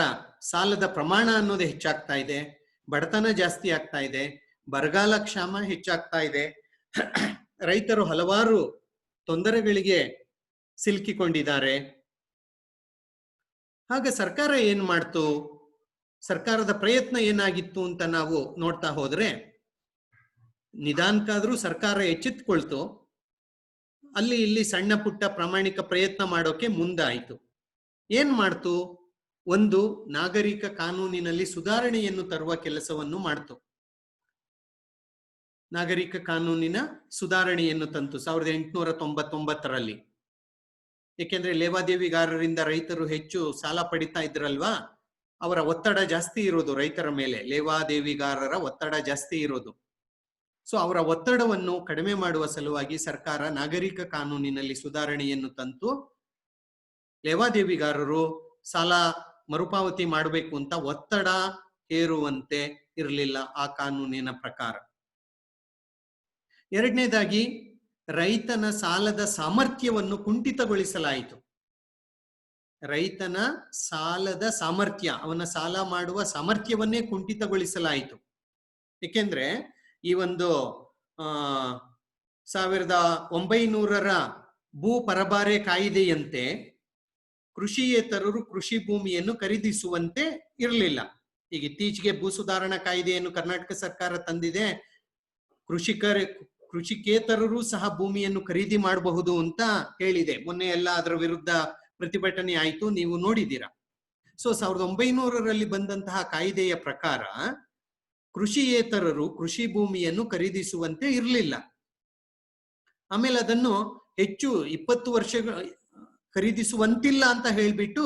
ಸಾಲದ ಪ್ರಮಾಣ ಅನ್ನೋದು ಹೆಚ್ಚಾಗ್ತಾ ಇದೆ, ಬಡತನ ಜಾಸ್ತಿ ಆಗ್ತಾ ಇದೆ, ಬರಗಾಲ ಕ್ಷಾಮ ಹೆಚ್ಚಾಗ್ತಾ ಇದೆ, ರೈತರು ಹಲವಾರು ತೊಂದರೆಗಳಿಗೆ ಸಿಲುಕಿಕೊಂಡಿದ್ದಾರೆ. ಹಾಗೆ ಸರ್ಕಾರ ಏನ್ ಮಾಡ್ತು, ಸರ್ಕಾರದ ಪ್ರಯತ್ನ ಏನಾಗಿತ್ತು ಅಂತ ನಾವು ನೋಡ್ತಾ ಹೋದ್ರೆ, ನಿಧಾನಕ್ಕಾದ್ರೂ ಸರ್ಕಾರ ಎಚ್ಚೆತ್ಕೊಳ್ತು. ಅಲ್ಲಿ ಇಲ್ಲಿ ಸಣ್ಣ ಪುಟ್ಟ ಪ್ರಾಮಾಣಿಕ ಪ್ರಯತ್ನ ಮಾಡೋಕೆ ಮುಂದಾಯಿತು. ಏನ್ ಮಾಡ್ತು, ಒಂದು, ನಾಗರಿಕ ಕಾನೂನಿನಲ್ಲಿ ಸುಧಾರಣೆಯನ್ನು ತರುವ ಕೆಲಸವನ್ನು ಮಾಡ್ತು. ನಾಗರಿಕ ಕಾನೂನಿನ ಸುಧಾರಣೆಯನ್ನು ತಂತು 1899ರಲ್ಲಿ. ಏಕೆಂದ್ರೆ ಲೇವಾದೇವಿಗಾರರಿಂದ ರೈತರು ಹೆಚ್ಚು ಸಾಲ ಪಡಿತಾ ಇದ್ರಲ್ವಾ, ಅವರ ಒತ್ತಡ ಜಾಸ್ತಿ ಇರೋದು ರೈತರ ಮೇಲೆ, ಲೇವಾದೇವಿಗಾರರ ಒತ್ತಡ ಜಾಸ್ತಿ ಇರೋದು. ಸೊ ಅವರ ಒತ್ತಡವನ್ನು ಕಡಿಮೆ ಮಾಡುವ ಸಲುವಾಗಿ ಸರ್ಕಾರ ನಾಗರಿಕ ಕಾನೂನಿನಲ್ಲಿ ಸುಧಾರಣೆಯನ್ನು ತಂತು. ಲೇವಾದೇವಿಗಾರರು ಸಾಲ ಮರುಪಾವತಿ ಮಾಡಬೇಕು ಅಂತ ಒತ್ತಡ ಹೇರುವಂತೆ ಇರಲಿಲ್ಲ ಆ ಕಾನೂನಿನ ಪ್ರಕಾರ. ಎರಡನೇದಾಗಿ, ರೈತನ ಸಾಲದ ಸಾಮರ್ಥ್ಯವನ್ನು ಕುಂಠಿತಗೊಳಿಸಲಾಯಿತು. ರೈತನ ಸಾಲದ ಸಾಮರ್ಥ್ಯ, ಅವನ ಸಾಲ ಮಾಡುವ ಸಾಮರ್ಥ್ಯವನ್ನೇ ಕುಂಠಿತಗೊಳಿಸಲಾಯಿತು. ಏಕೆಂದ್ರೆ ಈ ಒಂದು 1900ರ ಭೂ ಪರಬಾರೆ ಕಾಯ್ದೆಯಂತೆ ಕೃಷಿಯೇತರರು ಕೃಷಿ ಭೂಮಿಯನ್ನು ಖರೀದಿಸುವಂತೆ ಇರಲಿಲ್ಲ. ಈಗ ಇತ್ತೀಚೆಗೆ ಭೂ ಸುಧಾರಣಾ ಕಾಯ್ದೆಯನ್ನು ಕರ್ನಾಟಕ ಸರ್ಕಾರ ತಂದಿದೆ. ಕೃಷಿಕೇತರರು ಸಹ ಭೂಮಿಯನ್ನು ಖರೀದಿ ಮಾಡಬಹುದು ಅಂತ ಹೇಳಿದೆ. ಮೊನ್ನೆ ಎಲ್ಲ ಅದರ ವಿರುದ್ಧ ಪ್ರತಿಭಟನೆ ಆಯಿತು, ನೀವು ನೋಡಿದ್ದೀರಾ. ಸೊ 1900ರಲ್ಲಿ ಬಂದಂತಹ ಕಾಯ್ದೆಯ ಪ್ರಕಾರ ಕೃಷಿಯೇತರರು ಕೃಷಿ ಭೂಮಿಯನ್ನು ಖರೀದಿಸುವಂತೆ ಇರಲಿಲ್ಲ. ಆಮೇಲೆ ಅದನ್ನು ಹೆಚ್ಚು 20 ವರ್ಷಗಳ ಖರೀದಿಸುವಂತಿಲ್ಲ ಅಂತ ಹೇಳ್ಬಿಟ್ಟು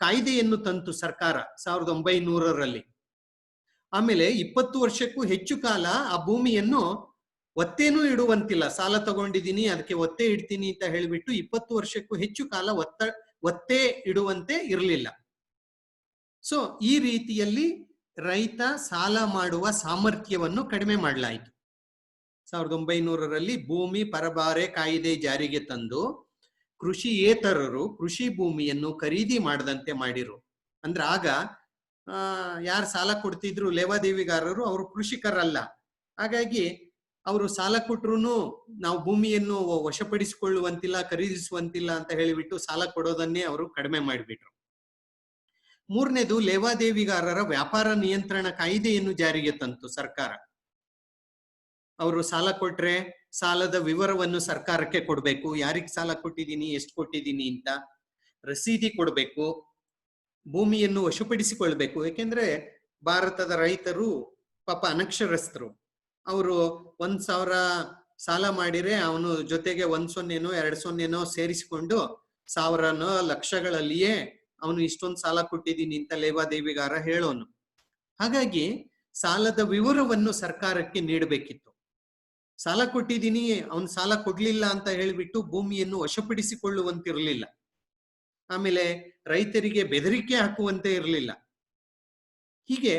ಕಾಯ್ದೆಯನ್ನು ತಂತು ಸರ್ಕಾರ 1900ರಲ್ಲಿ. ಆಮೇಲೆ 20 ವರ್ಷಕ್ಕೂ ಹೆಚ್ಚು ಕಾಲ ಆ ಭೂಮಿಯನ್ನು ಒತ್ತೇನೂ ಇಡುವಂತಿಲ್ಲ. ಸಾಲ ತಗೊಂಡಿದ್ದೀನಿ ಅದಕ್ಕೆ ಒತ್ತೆ ಇಡ್ತೀನಿ ಅಂತ ಹೇಳ್ಬಿಟ್ಟು 20 ವರ್ಷಕ್ಕೂ ಹೆಚ್ಚು ಕಾಲ ಒತ್ತೆ ಇಡುವಂತೆ ಇರಲಿಲ್ಲ. ಸೊ ಈ ರೀತಿಯಲ್ಲಿ ರೈತ ಸಾಲ ಮಾಡುವ ಸಾಮರ್ಥ್ಯವನ್ನು ಕಡಿಮೆ ಮಾಡಲಾಯಿತು. 1900ರಲ್ಲಿ ಭೂಮಿ ಪರಭಾರೆ ಕಾಯ್ದೆ ಜಾರಿಗೆ ತಂದು ಕೃಷಿಯೇತರರು ಕೃಷಿ ಭೂಮಿಯನ್ನು ಖರೀದಿ ಮಾಡದಂತೆ ಮಾಡಿರು. ಅಂದ್ರೆ ಆಗ ಯಾರು ಸಾಲ ಕೊಡ್ತಿದ್ರು ಲೇವಾದೇವಿಗಾರರು, ಅವರು ಕೃಷಿಕರಲ್ಲ. ಹಾಗಾಗಿ ಅವರು ಸಾಲ ಕೊಟ್ರು ನಾವು ಭೂಮಿಯನ್ನು ವಶಪಡಿಸಿಕೊಳ್ಳುವಂತಿಲ್ಲ, ಖರೀದಿಸುವಂತಿಲ್ಲ ಅಂತ ಹೇಳಿಬಿಟ್ಟು ಸಾಲ ಕೊಡೋದನ್ನೇ ಅವರು ಕಡಿಮೆ ಮಾಡಿಬಿಟ್ರು. ಮೂರನೇದು, ಲೇವಾದೇವಿಗಾರರ ವ್ಯಾಪಾರ ನಿಯಂತ್ರಣ ಕಾಯ್ದೆಯನ್ನು ಜಾರಿಗೆ ತಂತು ಸರ್ಕಾರ. ಅವರು ಸಾಲ ಕೊಟ್ರೆ ಸಾಲದ ವಿವರವನ್ನು ಸರ್ಕಾರಕ್ಕೆ ಕೊಡ್ಬೇಕು, ಯಾರಿಗೆ ಸಾಲ ಕೊಟ್ಟಿದ್ದೀನಿ, ಎಷ್ಟು ಕೊಟ್ಟಿದ್ದೀನಿ ಅಂತ ರಸೀದಿ ಕೊಡ್ಬೇಕು, ಭೂಮಿಯನ್ನು ವಶಪಡಿಸಿಕೊಳ್ಬೇಕು. ಯಾಕೆಂದ್ರೆ ಭಾರತದ ರೈತರು ಪಾಪ ಅನಕ್ಷರಸ್ಥರು. ಅವರು 1,000 ಸಾಲ ಮಾಡಿದ್ರೆ ಅವನು ಜೊತೆಗೆ 1,000ನೋ 2,000ನೋ ಸೇರಿಸಿಕೊಂಡು 1,000ನೋ ಲಕ್ಷಗಳಲ್ಲಿಯೇ ಅವನು ಇಷ್ಟೊಂದು ಸಾಲ ಕೊಟ್ಟಿದ್ದೀನಿ ಅಂತ ಲೇವಾದೇವಿಗಾರ ಹೇಳೋನು. ಹಾಗಾಗಿ ಸಾಲದ ವಿವರವನ್ನು ಸರ್ಕಾರಕ್ಕೆ ನೀಡಬೇಕಿತ್ತು. ಸಾಲ ಕೊಟ್ಟಿದ್ದೀನಿ, ಅವನು ಸಾಲ ಕೊಡ್ಲಿಲ್ಲ ಅಂತ ಹೇಳಿಬಿಟ್ಟು ಭೂಮಿಯನ್ನು ವಶಪಡಿಸಿಕೊಳ್ಳುವಂತಿರಲಿಲ್ಲ. ಆಮೇಲೆ ರೈತರಿಗೆ ಬೆದರಿಕೆ ಹಾಕುವಂತೆ ಇರಲಿಲ್ಲ. ಹೀಗೆ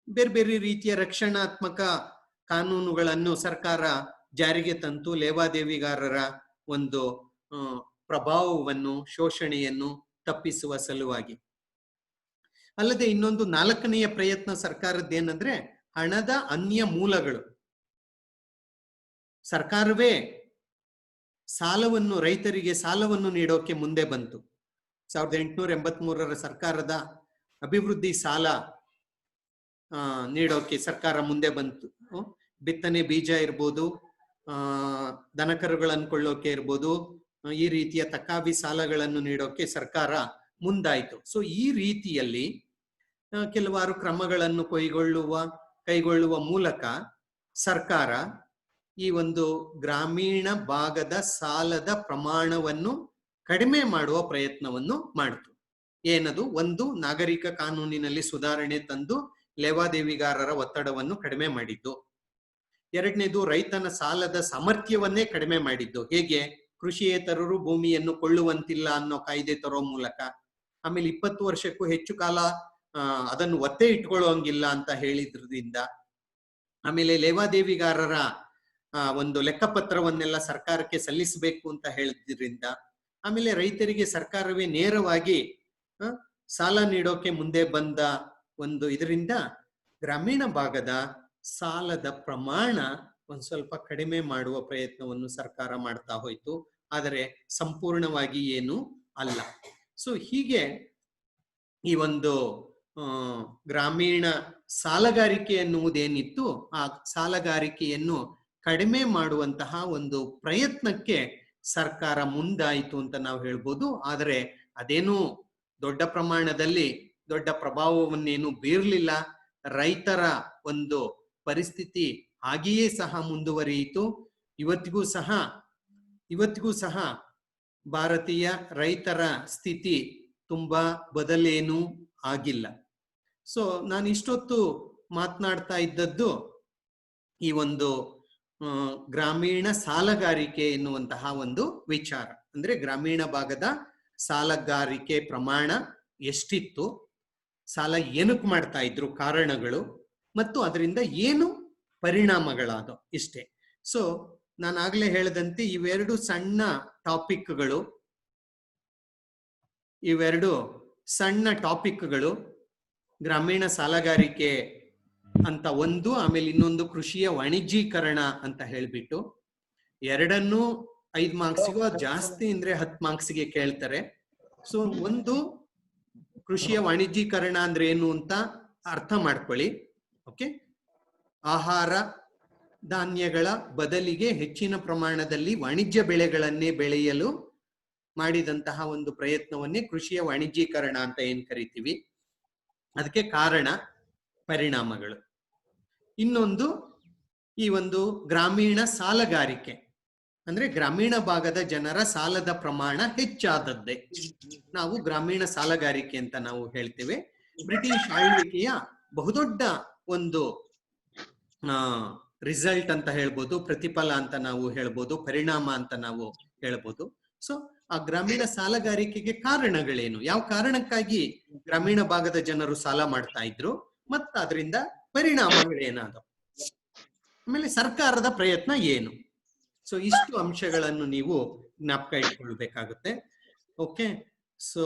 ಬೇರೆ ಬೇರೆ ರೀತಿಯ ರಕ್ಷಣಾತ್ಮಕ ಕಾನೂನುಗಳನ್ನು ಸರ್ಕಾರ ಜಾರಿಗೆ ತಂತು ಲೇವಾದೇವಿಗಾರರ ಒಂದು ಪ್ರಭಾವವನ್ನು, ಶೋಷಣೆಯನ್ನು ತಪ್ಪಿಸುವ ಸಲುವಾಗಿ. ಅಲ್ಲದೆ ಇನ್ನೊಂದು 4ನೆಯ ಪ್ರಯತ್ನ ಸರ್ಕಾರದ್ದೇನಂದ್ರೆ ಹಣದ ಅನ್ಯ ಮೂಲಗಳು. ಸರ್ಕಾರವೇ ಸಾಲವನ್ನು, ರೈತರಿಗೆ ಸಾಲವನ್ನು ನೀಡೋಕೆ ಮುಂದೆ ಬಂತು. 1883ರ ಸರ್ಕಾರದ ಅಭಿವೃದ್ಧಿ ಸಾಲ ನೀಡೋಕೆ ಸರ್ಕಾರ ಮುಂದೆ ಬಂತು. ಬಿತ್ತನೆ ಬೀಜ ಇರ್ಬೋದು, ದನಕರುಗಳನ್ನು ಕೊಳ್ಳೋಕೆ ಇರ್ಬೋದು, ಈ ರೀತಿಯ ತಕಾವಿ ಸಾಲಗಳನ್ನು ನೀಡೋಕೆ ಸರ್ಕಾರ ಮುಂದಾಯಿತು. ಸೊ ಈ ರೀತಿಯಲ್ಲಿ ಕೆಲವಾರು ಕ್ರಮಗಳನ್ನು ಕೈಗೊಳ್ಳುವ ಮೂಲಕ ಸರ್ಕಾರ ಈ ಒಂದು ಗ್ರಾಮೀಣ ಭಾಗದ ಸಾಲದ ಪ್ರಮಾಣವನ್ನು ಕಡಿಮೆ ಮಾಡುವ ಪ್ರಯತ್ನವನ್ನು ಮಾಡಿತು. ಏನದು? ಒಂದು, ನಾಗರಿಕ ಕಾನೂನಿನಲ್ಲಿ ಸುಧಾರಣೆ ತಂದು ಲೇವಾದೇವಿಗಾರರ ಒತ್ತಡವನ್ನು ಕಡಿಮೆ ಮಾಡಿದ್ದು. ಎರಡನೇದು, ರೈತನ ಸಾಲದ ಸಾಮರ್ಥ್ಯವನ್ನೇ ಕಡಿಮೆ ಮಾಡಿದ್ದು. ಹೇಗೆ? ಕೃಷಿಯೇತರರು ಭೂಮಿಯನ್ನು ಕೊಳ್ಳುವಂತಿಲ್ಲ ಅನ್ನೋ ಕಾಯ್ದೆ ತರೋ ಮೂಲಕ. ಆಮೇಲೆ 20 ವರ್ಷಕ್ಕೂ ಹೆಚ್ಚು ಕಾಲ ಅದನ್ನು ಒತ್ತೆ ಇಟ್ಕೊಳ್ಳುವಂಗಿಲ್ಲ ಅಂತ ಹೇಳಿದ್ರಿಂದ. ಆಮೇಲೆ ಲೇವಾದೇವಿಗಾರರ ಒಂದು ಲೆಕ್ಕಪತ್ರವನ್ನೆಲ್ಲ ಸರ್ಕಾರಕ್ಕೆ ಸಲ್ಲಿಸಬೇಕು ಅಂತ ಹೇಳಿದ್ರಿಂದ. ಆಮೇಲೆ ರೈತರಿಗೆ ಸರ್ಕಾರವೇ ನೇರವಾಗಿ ಸಾಲ ನೀಡೋಕೆ ಮುಂದೆ ಬಂದ ಒಂದು ಇದರಿಂದ ಗ್ರಾಮೀಣ ಭಾಗದ ಸಾಲದ ಪ್ರಮಾಣ ಒಂದ್ ಸ್ವಲ್ಪ ಕಡಿಮೆ ಮಾಡುವ ಪ್ರಯತ್ನವನ್ನು ಸರ್ಕಾರ ಮಾಡ್ತಾ ಹೋಯ್ತು. ಆದರೆ ಸಂಪೂರ್ಣವಾಗಿ ಏನು ಅಲ್ಲ. ಸೊ ಹೀಗೆ ಈ ಒಂದು ಗ್ರಾಮೀಣ ಸಾಲಗಾರಿಕೆ ಎನ್ನುವುದೇನಿತ್ತು, ಆ ಸಾಲಗಾರಿಕೆಯನ್ನು ಕಡಿಮೆ ಮಾಡುವಂತಹ ಒಂದು ಪ್ರಯತ್ನಕ್ಕೆ ಸರ್ಕಾರ ಮುಂದಾಯಿತು ಅಂತ ನಾವು ಹೇಳ್ಬೋದು. ಆದರೆ ಅದೇನೂ ದೊಡ್ಡ ಪ್ರಮಾಣದಲ್ಲಿ ದೊಡ್ಡ ಪ್ರಭಾವವನ್ನೇನು ಬೀರ್ಲಿಲ್ಲ. ರೈತರ ಒಂದು ಪರಿಸ್ಥಿತಿ ಹಾಗೆಯೇ ಸಹ ಮುಂದುವರಿಯಿತು. ಇವತ್ತಿಗೂ ಸಹ ಭಾರತೀಯ ರೈತರ ಸ್ಥಿತಿ ತುಂಬಾ ಬದಲೇನೂ ಆಗಿಲ್ಲ. ಸೊ ನಾನು ಇಷ್ಟೊತ್ತು ಮಾತನಾಡ್ತಾ ಇದ್ದದ್ದು ಈ ಒಂದು ಗ್ರಾಮೀಣ ಸಾಲಗಾರಿಕೆ ಎನ್ನುವಂತಹ ಒಂದು ವಿಚಾರ. ಅಂದ್ರೆ ಗ್ರಾಮೀಣ ಭಾಗದ ಸಾಲಗಾರಿಕೆ ಪ್ರಮಾಣ ಎಷ್ಟಿತ್ತು, ಸಾಲ ಏನಕ್ಕೆ ಮಾಡ್ತಾ ಇದ್ರು, ಕಾರಣಗಳು, ಮತ್ತು ಅದರಿಂದ ಏನು ಪರಿಣಾಮಗಳಾದವು, ಇಷ್ಟೇ. ಸೊ ನಾನು ಆಗ್ಲೇ ಹೇಳಿದಂತೆ ಇವೆರಡು ಸಣ್ಣ ಟಾಪಿಕ್ಗಳು ಗ್ರಾಮೀಣ ಸಾಲಗಾರಿಕೆ ಅಂತ ಒಂದು, ಆಮೇಲೆ ಇನ್ನೊಂದು ಕೃಷಿಯ ವಾಣಿಜ್ಯೀಕರಣ ಅಂತ ಹೇಳ್ಬಿಟ್ಟು, ಎರಡನ್ನೂ 5 ಮಾರ್ಕ್ಸಿಗೂ ಜಾಸ್ತಿ ಅಂದ್ರೆ 10 ಮಾರ್ಕ್ಸ್ಗೆ ಕೇಳ್ತಾರೆ. ಸೊ ಒಂದು ಕೃಷಿಯ ವಾಣಿಜ್ಯೀಕರಣ ಅಂದ್ರೆ ಏನು ಅಂತ ಅರ್ಥ ಮಾಡ್ಕೊಳ್ಳಿ. ಓಕೆ, ಆಹಾರ ಧಾನ್ಯಗಳ ಬದಲಿಗೆ ಹೆಚ್ಚಿನ ಪ್ರಮಾಣದಲ್ಲಿ ವಾಣಿಜ್ಯ ಬೆಳೆಗಳನ್ನೇ ಬೆಳೆಯಲು ಮಾಡಿದಂತಹ ಒಂದು ಪ್ರಯತ್ನವನ್ನೇ ಕೃಷಿಯ ವಾಣಿಜ್ಯೀಕರಣ ಅಂತ ಏನ್ ಕರಿತೀವಿ. ಅದಕ್ಕೆ ಕಾರಣ, ಪರಿಣಾಮಗಳು. ಇನ್ನೊಂದು ಈ ಒಂದು ಗ್ರಾಮೀಣ ಸಾಲಗಾರಿಕೆ ಅಂದ್ರೆ ಗ್ರಾಮೀಣ ಭಾಗದ ಜನರ ಸಾಲದ ಪ್ರಮಾಣ ಹೆಚ್ಚಾದದ್ದೇ ನಾವು ಗ್ರಾಮೀಣ ಸಾಲಗಾರಿಕೆ ಅಂತ ನಾವು ಹೇಳ್ತೇವೆ. ಬ್ರಿಟಿಷ್ ಆಳ್ವಿಕೆಯ ಬಹುದೊಡ್ಡ ಒಂದು ರಿಸಲ್ಟ್ ಅಂತ ಹೇಳ್ಬೋದು, ಪ್ರತಿಫಲ ಅಂತ ನಾವು ಹೇಳ್ಬೋದು, ಪರಿಣಾಮ ಅಂತ ನಾವು ಹೇಳ್ಬೋದು. ಸೊ ಆ ಗ್ರಾಮೀಣ ಸಾಲಗಾರಿಕೆಗೆ ಕಾರಣಗಳೇನು, ಯಾವ ಕಾರಣಕ್ಕಾಗಿ ಗ್ರಾಮೀಣ ಭಾಗದ ಜನರು ಸಾಲ ಮಾಡ್ತಾ ಇದ್ರು, ಮತ್ತ ಅದರಿಂದ ಪರಿಣಾಮಗಳೇನಾದವು, ಆಮೇಲೆ ಸರ್ಕಾರದ ಪ್ರಯತ್ನ ಏನು. ಸೊ ಇಷ್ಟು ಅಂಶಗಳನ್ನು ನೀವು ಜ್ಞಾಪಕ ಇಟ್ಕೊಳ್ಬೇಕಾಗುತ್ತೆ. Okay, so